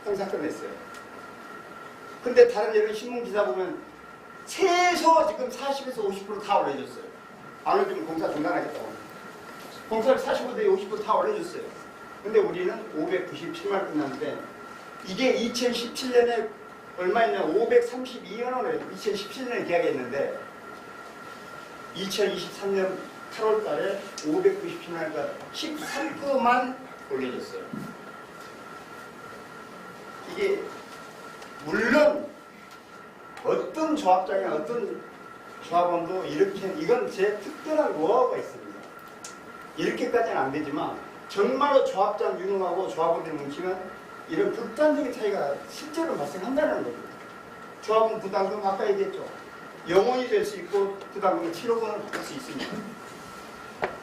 공사권 냈어요. 근데 다른 여러 신문 기사 보면 최소 지금 40에서 50% 다 올려줬어요. 안 올려주면 공사 중단하겠다고. 공사를 45대 50% 다 올려줬어요. 근데 우리는 597만 끝났는데 이게 2017년에 얼마였냐 532만 원을 2017년에 계약했는데 2023년 8월 달에 597명이니까 13%만 올려졌어요. 이게 물론 어떤 조합장이나 어떤 조합원도 이렇게 이건 제 특별한 노하우가 있습니다. 이렇게까지는 안 되지만 정말로 조합장 유능하고 조합원들이 뭉치면 이런 극단적인 차이가 실제로 발생한다는 겁니다. 조합원 부담금 아까 얘기했죠. 영원히 될 수 있고 부담금을 7억 원을 받을 수 있습니다.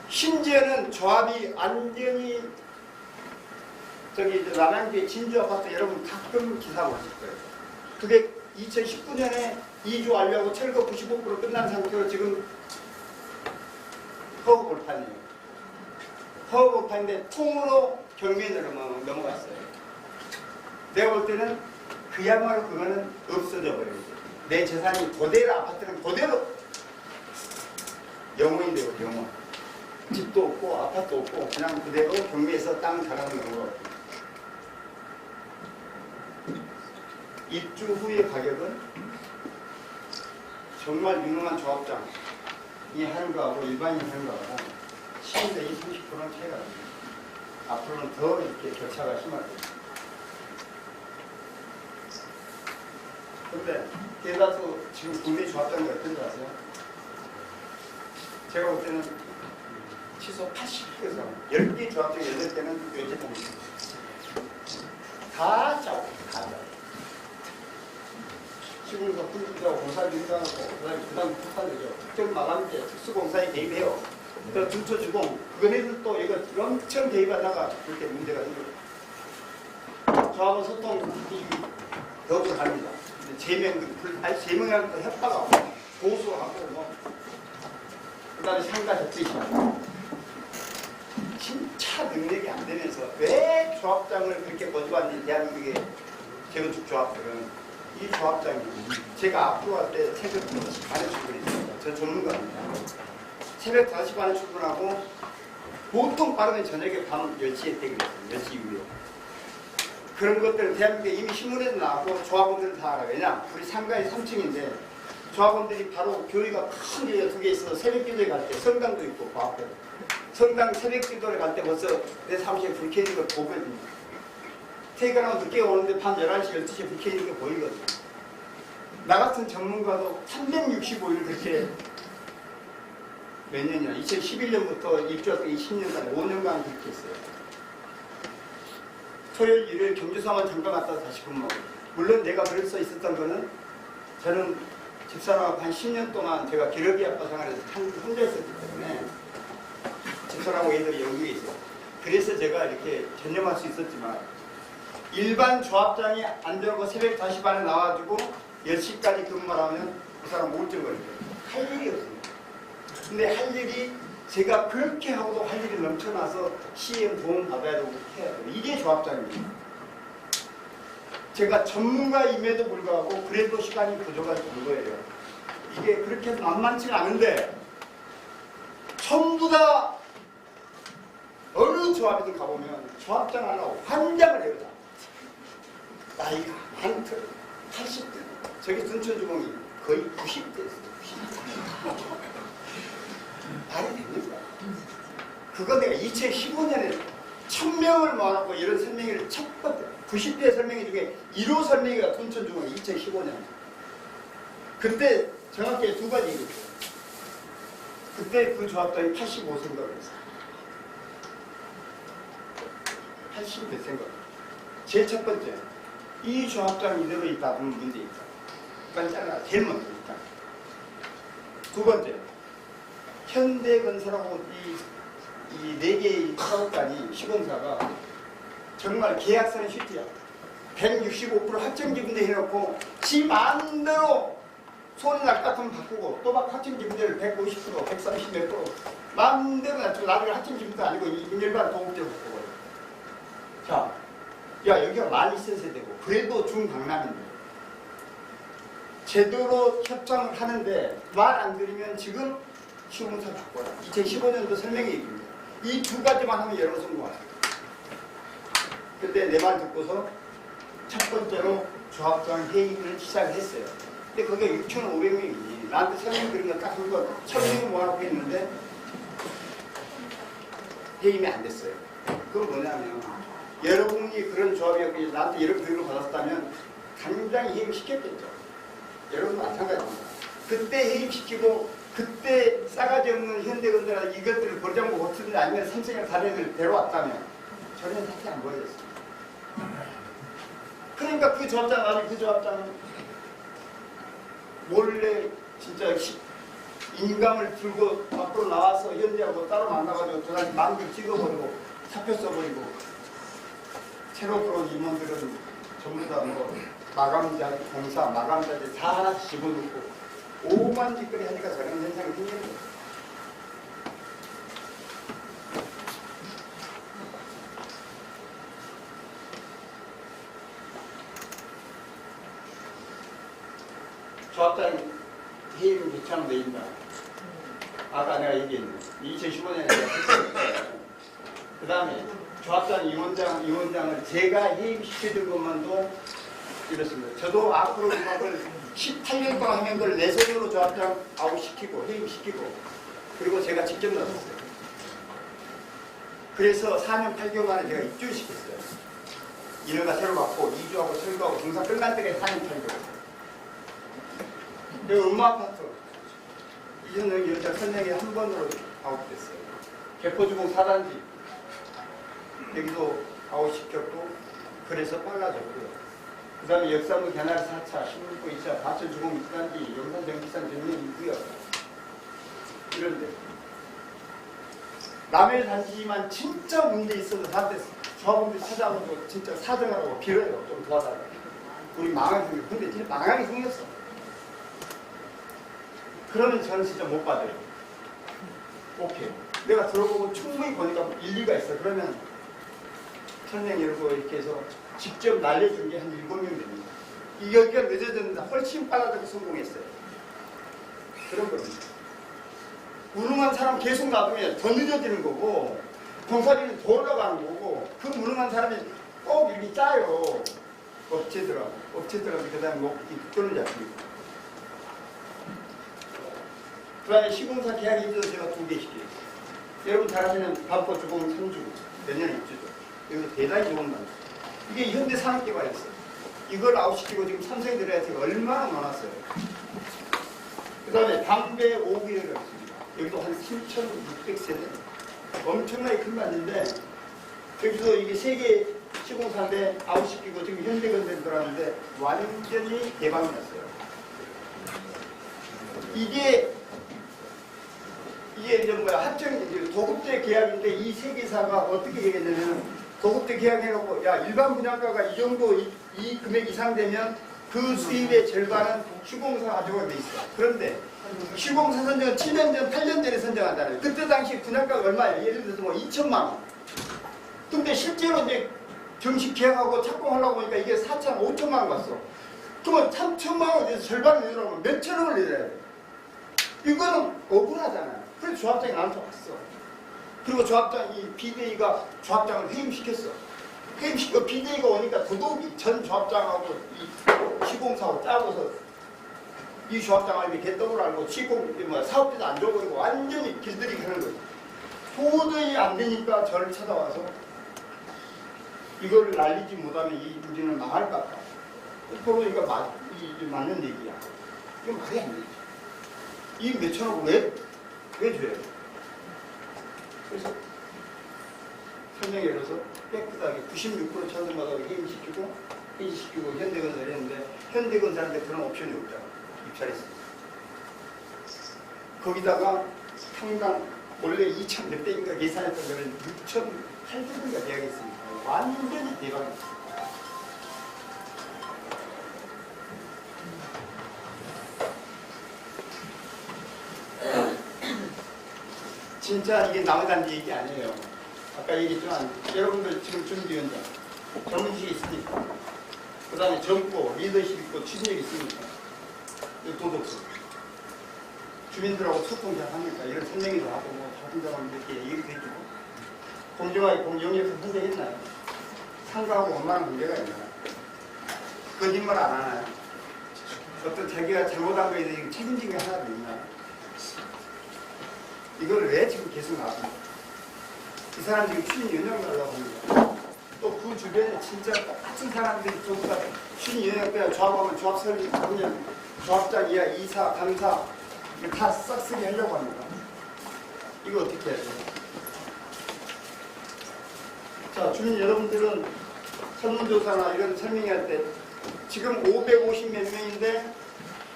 심지어는 조합이 완전히 저기 남양주의 진주 아파트 여러분 가끔 기사 보실 거예요. 그게 2019년에 2조 완료하고 철거 95% 끝난 상태로 지금 허브 골판이에요. 허브 골판인데 통으로 경매로 넘어갔어요. 내가 볼 때는 그야말로 그거는 없어져 버려요. 내 재산이 그대로 아파트는 그대로 영원이 되고 영원. 집도 없고 아파트도 없고 그냥 그대로 경매에서 땅 자라는 경우가 입주 후의 가격은 정말 유능한 조합장이 하는 거하고 일반인이 하는 거하고 10에서 30%는 차이가 납니다. 앞으로는 더 이렇게 격차가 심할 겁니다. 그런데 대다수 지금 국내 조합장이 어떤지 아세요? 제가 볼 때는 최소 80%에서 10개 조합장 8개는 외제공입니다. 다 짜고 다 짜고 시군에서 군주하고 공사를 인정하고 그 다음에 부산이죠. 특정 마감 때 특수공사에 개입해요. 또 준초주공 그거는 또 이거 엄청 개입하다가 그렇게 문제가 생겨요. 저하고 소통이 더욱더 갑니다. 세 명이랑 협박하고 고소하고 뭐 그다음에 상가 접대시하고 진짜 능력이 안 되면서 왜 조합장을 그렇게 거주하는지 대한민국의 재건축 조합들은 이 조합장이 제가 앞으로 할 때 새벽 5시 반에 출근했습니다. 저 전문가입니다. 새벽 5시 반에 출근하고 보통 빠르면 저녁에 밤 10시에 퇴근했어요. 10시 이후에. 그런 것들은 대한민국에 이미 신문에도 나왔고 조합원들은 다 알아요. 왜냐? 우리 상가에 3층인데 조합원들이 바로 교회가 큰 교회 2개 있어서 새벽 기도에 갈 때 성당도 있고 그 앞에 성당 새벽 기도를 갈 때 벌써 내 사무실에 불 켜있는 걸 보거든요. 퇴근하고 늦게 오는데 밤 11시, 12시에 불 켜있는 게 보이거든요. 나 같은 전문가도 365일 그렇게 몇 년이나 2011년부터 입주할 때 20년간 5년간 그렇게 했어요. 토요일, 일요일 경주사만 잠깐 갔다 다시 근무하고. 물론 내가 그럴 수 있었던 거는 저는 집사람하고 한 10년 동안 제가 기러기 아빠 생활에서 혼자 있었기 때문에 집사람하고 애들이 영국에 있어요. 그래서 제가 이렇게 전념할 수 있었지만 일반 조합장이 안 되고 새벽 5시 반에 나와가지고 10시까지 근무를 하면 그 사람 우울증 걸려요. 할 일이 없습니다. 근데 할 일이 제가 그렇게 하고도 할 일이 넘쳐나서 CM 도움 받아야 되고 해야 돼요. 이게 조합장입니다. 제가 전문가임에도 불구하고 그래도 시간이 부족한 정도예요. 이게 그렇게 만만치가 않은데 전부 다 어느 조합에도 가보면 조합장 하나 환장을 해요. 나이가 많더 80대 저기 둔천주공이 거의 90대였어요. 90대. 말이 됩니까? 그거 내가 2015년에 1000명을 모아놓고 이런 설명회를 첫 번째 90대 설명회 중에 1호 설명회가 둔천주공이 2015년. 그때 정확히 두 가지 얘기했어요. 그때 그 조합장이 85생각을 했어요. 80몇 생각. 제일 첫 번째, 이 조합장 이대로 있다 보면 문제 있다. 그러니까 제일 먼저 있다. 두 번째, 현대건설하고 이 4개의 사업단이 시공사가 정말 계약서는 쉽지야. 165% 확정기분제 해놓고 지 마음대로 손이 날 것 같으면 바꾸고 또 막 확정기분제를 150%, 130 몇 프로 마음대로 낮추고 나중에 확정기분도 아니고 일반 도급제로 바꾸고. 자, 야 여기가 많이 쓴 세대고 그래도 중강남인데 제대로 협상을 하는데 말 안 들으면 지금 시공사 바꿔라. 2015년도 설명회 얘기입니다. 이 두 가지만 하면 여러분 성공하세요. 그때 내 말 듣고서 첫 번째로 조합장 회의를 시작했어요. 근데 그게 6,500명이지. 나한테 설명드린 거 딱 한 번 설명이 모아놓고 있는데 해임이 안 됐어요. 그건 뭐냐면 여러분이 그런 조합이 나한테 이런 교육을 받았다면 당장 해임시켰겠죠. 여러분도 마찬가지입니다. 그때 해임시키고 그때 싸가지 없는 현대건설이나 이것들을 버리장고 고치든지 아니면 삼성이나 다른 애들 데려왔다면 전혀 사태 안 보여졌습니다. 그러니까 그 조합장 아니 그 조합장은 몰래 진짜 인감을 들고 밖으로 나와서 현대하고 따로 만나가지고 저 다시 망들 찍어버리고 사표 써버리고 새로 들어온 임원들은 전부 다 뭐 마감자, 공사, 마감자들 다 하나씩 집어넣고 오만 짓거리 하니까 저런 현상이 생기는 거예요. 조합장 해임 개창 내린다. 아까 내가 얘기했는데 2015년에 그 다음에 조합장 위원장을 제가 해임시켜준 것만도 이렇습니다. 저도 앞으로 음악을 18년 동안 하는 걸 내 손으로 조합장 아웃시키고 해임시키고 그리고 제가 직접 넣었어요. 그래서 4년 8개월 만에 제가 입주시켰어요. 인허가 새로 받고 2주하고 철거하고 공사 끝날 때까지 4년 8개월. 음악 아파트 이전에 여자 선생이 한 번으로 아웃됐어요. 개포주공 4단지 여기도 아웃시켰고 그래서 빨라졌고요. 그 다음에 역사무 개날 4차, 16구 2차, 과천주공 6단지, 용산정기산 전면 2구역 이런데 남의 단지지만 진짜 문제 있어도 저한테 조합원들이 찾아오고 진짜 사정하라고 빌어요. 좀 도와달라고. 우리 망하게 생겼어. 근데 진짜 망하게 생겼어. 그러면 저는 진짜 못 받아요. 오케이. 내가 들어보고 충분히 보니까 일리가 있어. 그러면 천명 열고 이렇게 해서 직접 날려준 게 한 7명 됩니다. 이 여기가 늦어졌는데 훨씬 빨라지고 성공했어요. 그런 겁니다. 무능한 사람 계속 놔두면 더 늦어지는 거고 공사비는 더 올라가는 거고 그 무능한 사람이 꼭 이렇게 짜요. 업체들하고 그 다음에 그거는 잡힙니다. 그 다음에 시공사 계약이 있어서 제가 2개씩이에요. 여러분 잘 아시는 반포 주공 3주 내년에 입주죠. 여기서 대단히 좋은 날. 이게 현대 산업개발이었어요. 이걸 아웃시키고 지금 삼성이 들어야 제가 얼마나 많았어요. 그 다음에 담배 5개월을 했습니다. 여기도 한 7,600세대. 엄청나게 큰 단지인데 여기서 이게 세계 시공사인데 아웃시키고 지금 현대건설 들어가는데 완전히 대박이 났어요. 이게 이제 뭐야 합정 도급제 계약인데 이 세 개사가 어떻게 얘기했냐면 도급제 계약해놓고 야 일반 분양가가 이 정도 이 금액 이상 되면 그 수입의 절반은 시공사 가지고 돼 있어. 그런데 시공사 선정은 7년 전, 8년 전에 선정한다는 거예요. 그때 당시 분양가가 얼마예요? 예를 들어서 뭐 2천만 원. 근데 실제로 이제 정식 계약하고 착공하려고 보니까 이게 4천, 5천만 원 갔어. 그러면 3천만 원에서 절반을 내더라면 몇 천억을 내더라야 돼. 이거는 억울하잖아요. 그래서 조합장이 나한테 왔어. 그리고 조합장, 이 비대위가 조합장을 해임시켰어. 해임시켜 비대위가 오니까 더더욱이 전 조합장하고 이 시공사하고 짜고서 이 조합장을 개떡을 알고 사업비도 안 줘버리고 완전히 길들이 가는 거지. 도저히 안 되니까 저를 찾아와서 이걸 날리지 못하면 이 우리는 망할 것 같다. 그러니까 맞는 얘기야. 이거 말이 안 되지. 이 몇천억을 왜 줘요? 그래서 설명에 열어서 깨끗하게 96% 찬성받아서 해임시키고 현대건설을 했는데 현대건설한테 그런 옵션이 없잖아. 입찰했습니다. 거기다가 평당 원래 2천 몇 대인가 계산했던 거를 6,800대인가 계약했습니다. 완전히 대박이었어요. 진짜 이게 나무단지 얘기 아니에요. 아까 얘기했지만 여러분들 지금 준비위원장 전문직이 있으니까 그 다음에 젊고 리더십 있고 추진력 있으니까 도덕성 주민들하고 소통 잘 하니까 이런 설명도 하고 뭐 자동자만 이렇게 얘기도 해주고 공정하게 공정력에서 선정했나요? 상가하고 엄마랑 관계가 있나요? 거짓말 안 하나요? 어떤 자기가 잘못한 거에 대해 책임진 게 하나도 있나? 이걸 왜 지금 계속 나옵니까? 이 사람 지금 추진 연영 달라고 합니다. 또 그 주변에 진짜 똑같은 사람들이 전부 다 추진 연영 때야 조합하면 조합 설립 하면 조합장이야 이사 강사 이거 다 싹쓸이 하려고 합니다. 이거 어떻게 해야 돼요? 자, 주민 여러분들은 설문조사나 이런 설명할 때 지금 550 몇 명인데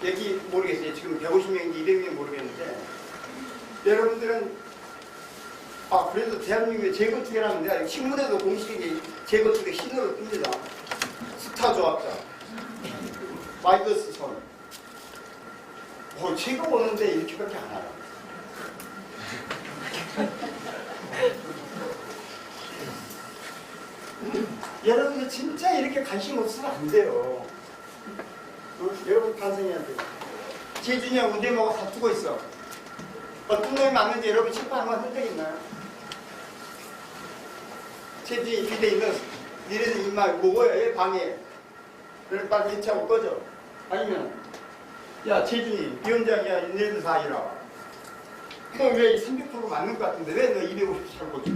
여기 모르겠어요. 지금 150명인지 200명 모르겠는데 여러분들은 그래도 대한민국의 재건축이라면 내가 신문에도 공식이 재건축의 신호를 뜹니다. 스타 조합자 마이더스 손 제가 오는데 이렇게밖에 안 알아. 여러분들 진짜 이렇게 관심 없으면 안 돼요. 여러분 반성해야 돼요. 재준이랑 운대모가 다투고 있어. 어떤 놈이 맞는지 여러분 체크하는 건 흔적 있나요? 재준이 뒤에 있는 니네들 임마 뭐야 얘 방해. 그래서 빨리 해체하고 꺼져. 아니면 야 재준이 위원장이야 니네들 다 일하라. 너 왜 300% 맞는 것 같은데 왜 너 250 살고 있어?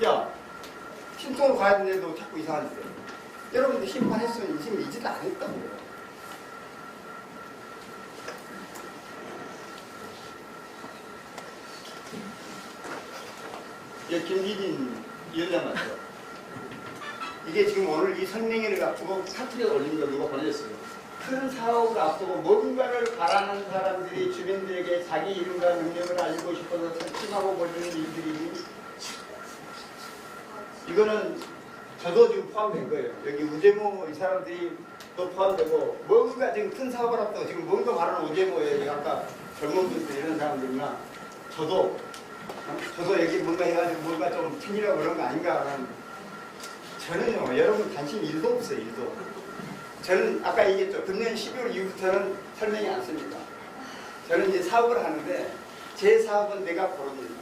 야 신통으로 가야 되는데도 자꾸 이상한 짓 해. 여러분들 심판했으면 지금 이 짓 안 했다고요. 예, 김기진 위원장 맞죠? 이게 지금 오늘 이 설명회를 앞두고 사투리에 올린 거 누가 보내줬어요. 큰 사업을 앞두고 뭔가를 바라는 사람들이 주민들에게 자기 이름과 능력을 알리고 싶어서 설침하고 벌리는 일들이 이거는 저도 지금 포함된 거예요. 여기 우재모 이 사람들이 또 포함되고 뭔가 지금 큰 사업을 앞두고 지금 뭔가 바라는 우재모에 아까 젊은 분들 이런 사람들이나 저도 여기 뭔가 해가지고 뭔가 좀 챙기려고 그런 거 아닌가 하는 저는요 여러분 관심 1도 없어요. 1도. 저는 아까 얘기했죠. 금년 12월 이후부터는 설명이 안 씁니다. 저는 이제 사업을 하는데 제 사업은 내가 고릅니다.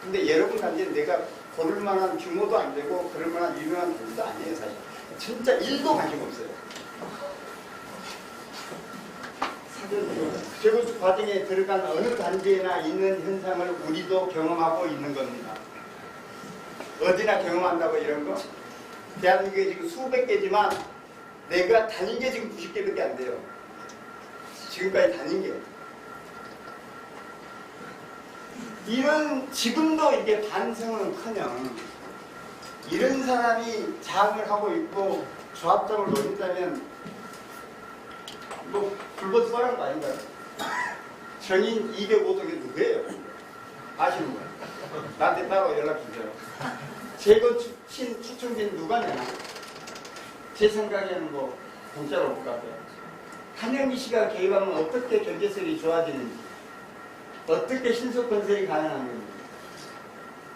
근데 여러분 단지는 내가 고를 만한 규모도 안 되고 그럴 만한 유명한 단지도 아니에요. 사실 진짜 1도 관심 없어요. 재건축 과정에 들어간 어느 단지에나 있는 현상을 우리도 경험하고 있는 겁니다. 어디나 경험한다고 이런 거? 대한민국에 지금 수백 개지만 내가 다닌 게 지금 90개밖에 안 돼요. 지금까지 다닌 게. 이런 지금도 이게 반성은커녕 이런 사람이 장을 하고 있고 조합장을 노린다면 뭐 불법 수발한 거 아닌가요? 정인 205동이 누구예요? 아시는 거예요? 나한테 따로 연락 주세요. 재건축 추천진 누가 내나? 제 생각에는 뭐 공짜로 못 같아요. 한영미 씨가 개입하면 어떻게 경제성이 좋아지는지, 어떻게 신속 건설이 가능한 건지,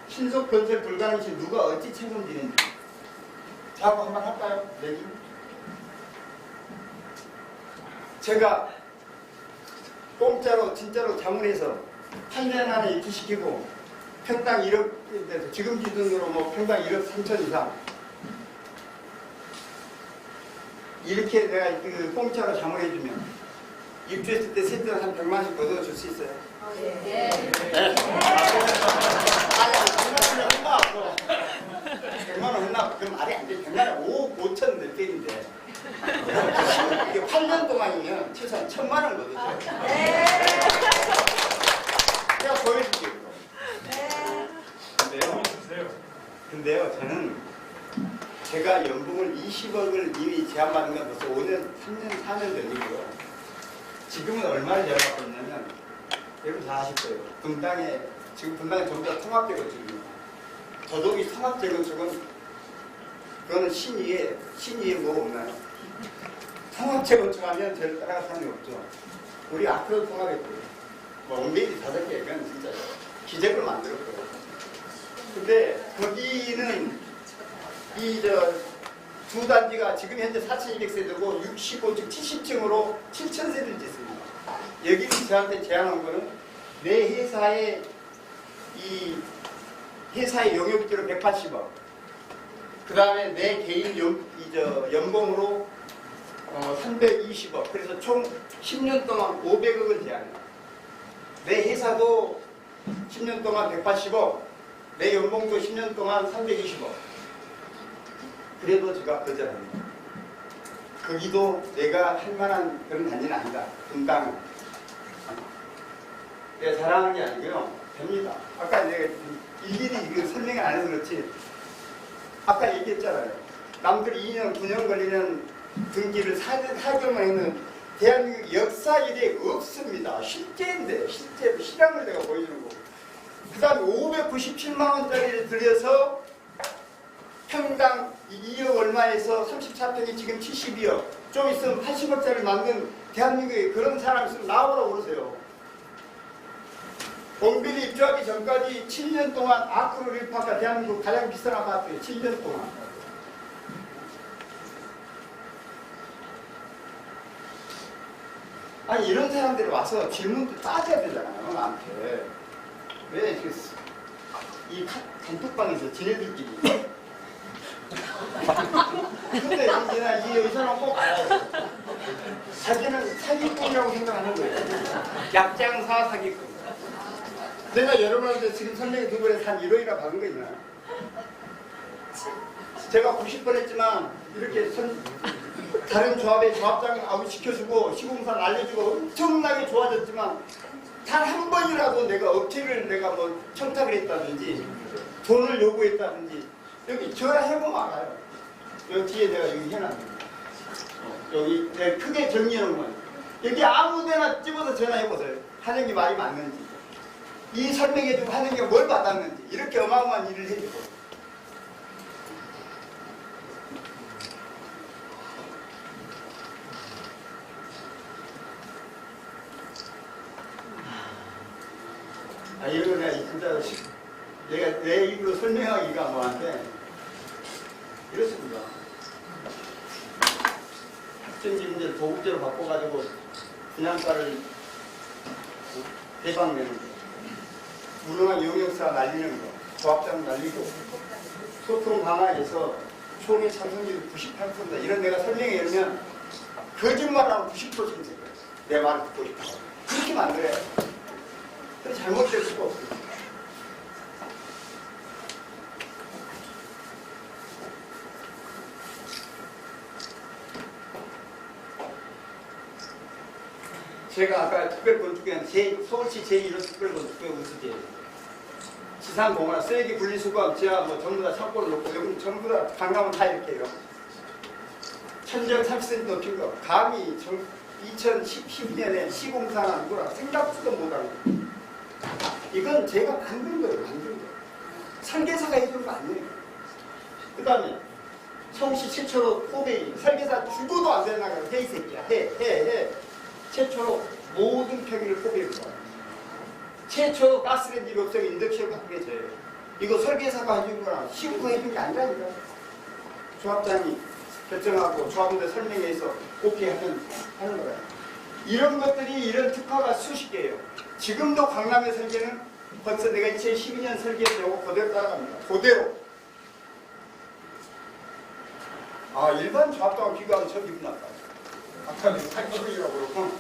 신속 건설 불가능 시 누가 어찌 책임지는지. 자고 한번 할까요? 내기. 제가 공짜로 진짜로 자문해서 8년 안에 입주시키고 평당 1억, 지금 기준으로 뭐 평당 1억 3천 이상 이렇게 내가 그 공짜로 자문해주면 입주했을 때 세대를 한 100만씩 걷어줄 수 있어요? 네. 네. 아니, 100만 원 혼나. 100만 원 혼나. 그럼 말이 안 돼. 100만 원 5억 5천 몇 개인데. 이게 8년 동안이면 최소한 1000만 원 거두죠. 네. 제가 보여줄게요. 근데요, 저는 제가 연봉을 20억을 이미 제안받은 건 벌써 5년, 3년, 4년 전이고요. 지금은 얼마를 제안받고 있냐면, 여러분 다 아실 거예요. 분당에, 지금 분당에 전부 다 통합재건축입니다. 저도 이 통합재건축은, 그거는 신의에 뭐 없나요? 통합재건축하면 저를 따라갈 사람이 없죠. 우리 앞으로 통합했고요. 뭐, 옹베이지 5개, 그건 진짜 기적을 만들었고요. 근데 거기는 두 단지가 지금 현재 4,200세대고 65층, 70층으로 7,000세대를 짓습니다. 여기는 저한테 제안한 거는 내 회사의 회사의 용역비로 180억, 그 다음에 내 개인 연봉으로 320억. 그래서 총 10년 동안 500억을 제안해요. 내 회사도 10년 동안 180억, 내 연봉도 10년 동안 320억. 그래도 제가 거절합니다. 거기도 내가 할 만한 그런 단지는 아니다. 분당은. 내가 자랑하는 게 아니고요. 됩니다. 아까 내가 일일이 이거 설명을 안 해서 그렇지. 아까 얘기했잖아요. 남들이 2년, 9년 걸리는 등기를 4개월만 했는 대한민국 역사 이래 없습니다. 실제인데, 실제로 실황을 내가 보여주는 거고. 그 다음에 597만 원짜리를 들여서 평당 2억 얼마에서 34평이 지금 72억. 좀 있으면 80억짜리 만든 대한민국에 그런 사람 있으면 나오라고 그러세요. 봉빌이 입주하기 전까지 7년 동안 아크로 릴파가 대한민국 가장 비싼 아파트예요. 7년 동안. 아니 이런 사람들이 와서 질문도 따져야 되잖아요. 나한테. 왜 이렇게 이 단톡방에서 지네들끼리 근데 이 사람 꼭 알아요. 자기는 사기꾼이라고 생각하는 거예요. 약장사 사기꾼. 내가 여러분한테 지금 설명해 두 번에 한 1억이나 받은 거 있나요? 제가 90번 했지만 이렇게 다른 조합에 조합장 아웃 시켜주고 시공사 알려주고 엄청나게 좋아졌지만 단 한 번이라도 내가 업체를 내가 뭐 청탁을 했다든지 돈을 요구했다든지 여기 전화해보면 알아요. 여기 뒤에 내가 여기 해놨는데 여기 내가 크게 정리해놓은 거예요. 여기 아무데나 집어서 전화해보세요. 하는 게 말이 맞는지 이 설명해주고 하는 게 뭘 받았는지 이렇게 어마어마한 일을 해주고 이거 내가 진짜 내가 내 입으로 설명하기가 뭐한데 이렇습니다. 학생지 문제를 도급제로 바꿔가지고 분양가를 대박 내는 거, 무능한 용역사 날리는 거, 조합장 날리고 소통 강화해서 총회 참석률 98%다. 이런 내가 설명해 주면 거짓말하면 90%인 거예요. 내 말을 듣고 싶어. 그렇게 만들어요. 잘못될 수가 없습니다. 제가 아까 특별건축기관 서울시 제1호 특별건축기관 우수제 지상공원 쓰레기 분리수거함 지하 뭐 전부 다 창고를 놓고 여기 전부 다 강남은 다 이렇게 해요. 천정 30cm 높인 거 감히 2012년에 시공사나 누구나 생각지도 못하는 거. 이건 제가 만든 거예요. 만든 거. 설계사가 해준 거 아니에요. 그 다음에 성시 최초로 코베이 설계사 죽어도 안 되나 해 이 새끼야. 해. 최초로 모든 평일을 코베이로 가. 최초로 가스레인지 없애고 인덕션 갖고 계세요. 이거 설계사가 해준 거랑 시공사 해준 게 아니라니까. 조합장이 결정하고 조합원들 설명해서 오케이 하는 거예요. 이런 것들이 이런 특화가 수십 개예요. 지금도 강남의 설계는 벌써 내가 2012년 설계했고 그대로 따라갑니다. 그대로. 일반 조합장과 비교하면 저 기분 나빠. 아까 사기꾼이라고 그러고.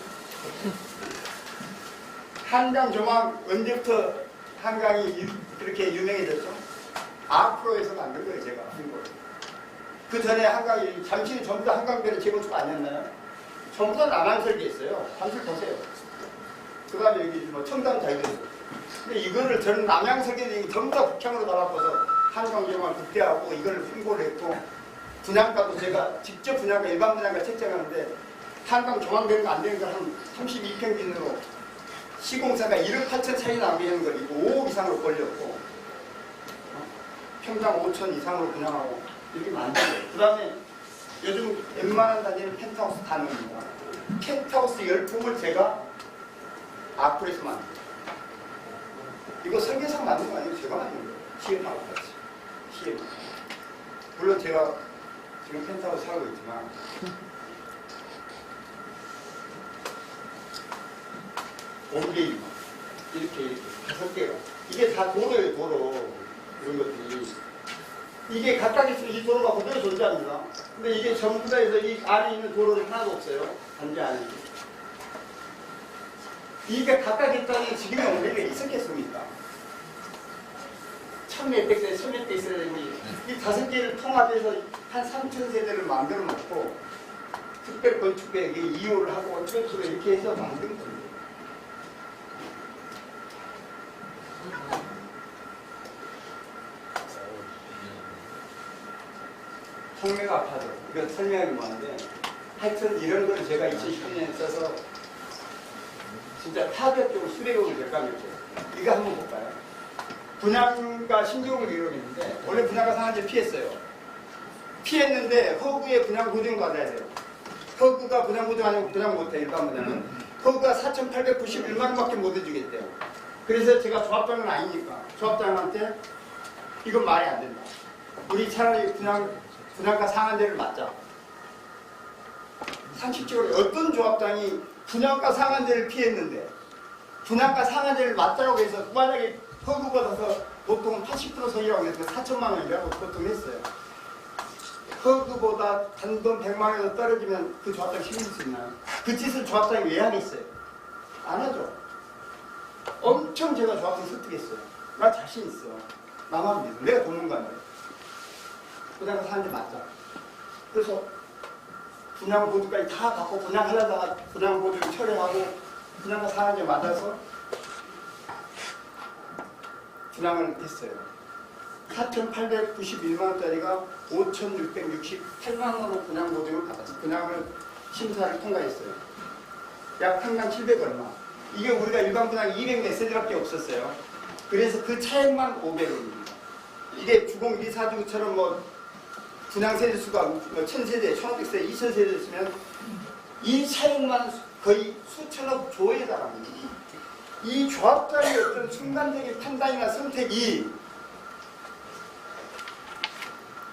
한강 조망 언제부터 한강이 그렇게 유명해졌죠? 앞으로에서 만든 거예요. 제가 한 거예요. 그 전에 한강이 잠시 전부 다 한강변에 재건축 아니었나요? 전부 다 남한 설계했어요. 단술 보세요. 그 다음에 여기 뭐 청담 자유도시. 근데 이거를 저는 남양 설계는 전부 다 북향으로 다 바꿔서 한강조망을 극대화하고 이걸 홍보를 했고 분양가도 제가 직접 분양가 일반 분양가 책정하는데 한강 조망되는 거 안 되는 거 한 32평균으로 시공사가 1억 8천 차이 나게 하는 걸 이거 5억 이상으로 벌렸고 평당 5천 이상으로 분양하고 이렇게 만든 거예요. 그 다음에 요즘 웬만한 단지는 펜트하우스 다 넣습니다. 펜트하우스 열풍을 제가 아쿠에서 만든 거예요. 이거 설계상 만든 거 아니에요? 제가 만든 거예요. 시엠하고 같이. 시엠. 물론 제가 지금 펜트하우스 살고 있지만 온게임 이렇게 5개가 이게 다 도로예요. 도로 이런 것들이 이게 각각 있으면 이 도로가 그대로 존재합니다. 근데 이게 전부 다 해서 이 안에 있는 도로는 하나도 없어요. 단지 안에. 이게 각각 있다는 지금의 원리가 있었겠습니까? 1000몇백 세, 1000몇 대 있어야 되고 이 5개를 통합해서 한 3000세대를 만들어 놓고 특별 건축계획에 이용을 하고 철수를 이렇게 해서 만든 겁니다. 성매가 아파도 이거 설명이 뭐한데 하여튼 이런 걸 제가 2010년에 써서 진짜 파격적으로 수백억을 절감했죠. 이거 한번 볼까요? 분양가 신규를 이루어졌는데 원래 분양가 상한제를 피했어요. 피했는데 허구에 분양 보증을 받아야 돼요. 허구가 분양 보증 아니고 분양 못해. 일반 분양은 허구가 4,891만 원밖에 못 해주겠대요. 그래서 제가 조합장은 아니니까 조합장한테 이건 말이 안 된다. 우리 차라리 분양가 상한제를 맞자. 상식적으로 어떤 조합장이 분양가 상한제를 피했는데 분양가 상한제를 맞자고 해서 만약에 허구받아서 보통은 80% 선이라고 해서 4천만 원이라고 보통 했어요. 허구보다 단돈 100만 원에서 떨어지면 그 조합장 책임질 수 있나요? 그 짓을 조합장이 왜 하겠어요? 안 하죠. 엄청 제가 조합장 설득했어요. 나 자신 있어. 나만 믿어. 내가 전문가인데. 분양가 상한제 맞자. 그래서 분양 보증까지 다 갖고 분양하려다가 분양 보증 철회하고 분양가 상한제 맞아서 분양을 했어요. 4,891만 원짜리가 5,668만 원으로 분양 보증을 받았어요. 분양을 심사를 통과했어요. 약 평당 700 얼마. 이게 우리가 일반 분양 200 몇 세대밖에 없었어요. 그래서 그 차액만 500원입니다. 이게 주공 1, 4주처럼 뭐 분양 세대 수가 뭐 1000세대, 1500세대, 2000세대 있으면 이 차액만 거의 수천억 조에 달합니다. 이 조합장의 어떤 순간적인 판단이나 선택이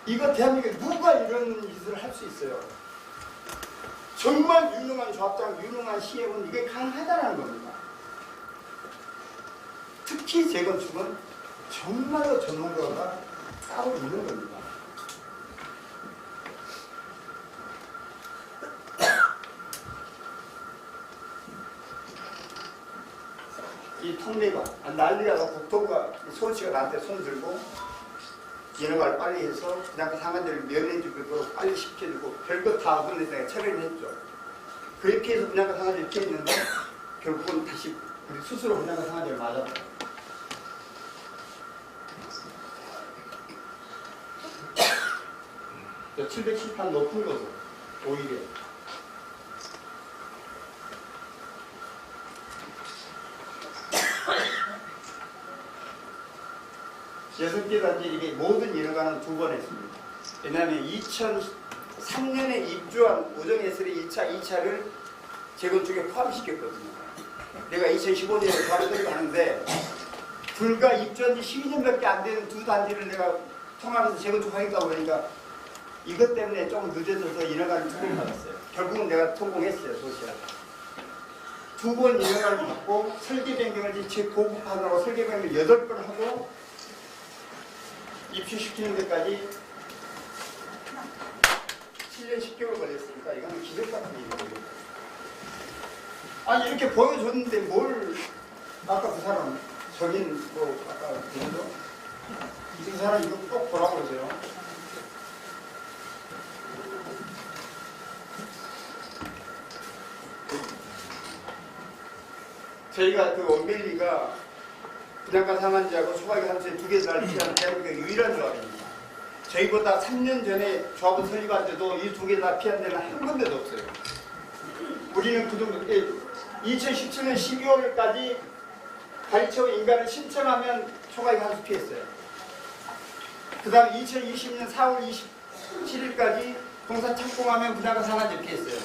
이거 대한민국에 누가 이런 짓을 할 수 있어요? 정말 유능한 조합장, 유능한 CM은 이게 가능하다는 겁니다. 특히 재건축은 정말로 전문가가 따로 있는 겁니다. 이 통례가 난리가 나고 국토부가 서울시가 나한테 손 들고 인허가를 빨리 해서 분양가 상한제를 면해주도록 빨리 시켜주고 별거 다 얻어내다가 처리를 했죠. 그렇게 해서 분양가 상한제를 피했는데 결국은 다시 우리 스스로 분양가 상한제를 맞았다. 저 710판 높은 것으로 오히려 여섯 개 단지 이게 모든 인허가는 2번 했습니다. 왜냐하면 2003년에 입주한 우정예술의 2차를 재건축에 포함시켰거든요. 내가 2015년에 조합을 하는데 불과 입주한 지 12년밖에 안 되는 두 단지를 내가 통합해서 재건축하겠다고 그러니까 이것 때문에 좀 늦어져서 인허가를 2번 받았어요. 결국은 내가 성공했어요. 도시락. 2번 인허가를 받고 설계 변경을 재고급하느라고 설계 변경을 8번 하고 입주시키는 데까지 7년 10개월 걸렸으니까 이거는 기적 같은 일이거든요. 아니 이렇게 보여줬는데 뭘 아까 그 사람 정인 뭐 아까 누구죠? 그 사람 이거 꼭 보라고 그러세요. 저희가 그 원벨리가 분양가 상한제하고 초과기 상한제 2개 다 피하는 대한민국의 유일한 조합입니다. 저희보다 3년 전에 조합을 설립할 때도 이 2개 다 피한 데는 한 군데도 없어요. 우리는 그 정도, 2017년 12월까지 가리처 인가를 신청하면 초과기 한수 피했어요. 그 다음 2020년 4월 27일까지 공사 착공하면 분양가 상한제 피했어요.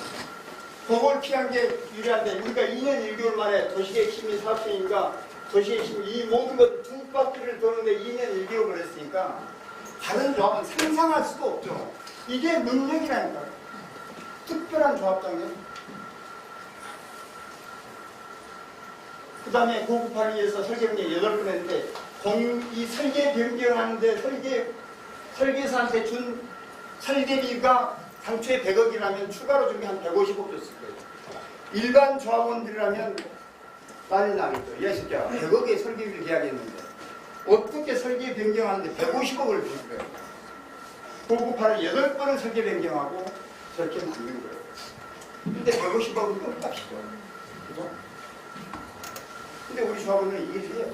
그걸 피한 게 유리한데 우리가 2년 1개월 만에 도시계획 심의 사업시행인가 도시의 힘, 이 모든 것 두 바퀴를 도는데 2년 1개월 걸렸으니까 다른 조합은 상상할 수도 없죠. 이게 능력이라니까. 특별한 조합장이에요. 그 다음에 고급화를 위해서 설계 변경 8번 했는데 이 설계 변경하는데 설계사한테 준 설계비가 당초에 100억이라면 추가로 준 게 한 150억 줬을 거예요. 일반 조합원들이라면 난리 나겠죠. 이 새끼야 100억의 설계비를 계약했는데 어떻게 설계 변경하는데 150억을 준 거예요. 고급화를 8번을 설계 변경하고 저렇게 만든 거예요. 근데 150억은 껌값이죠. 그죠? 근데 우리 조합원은 이게 돼요.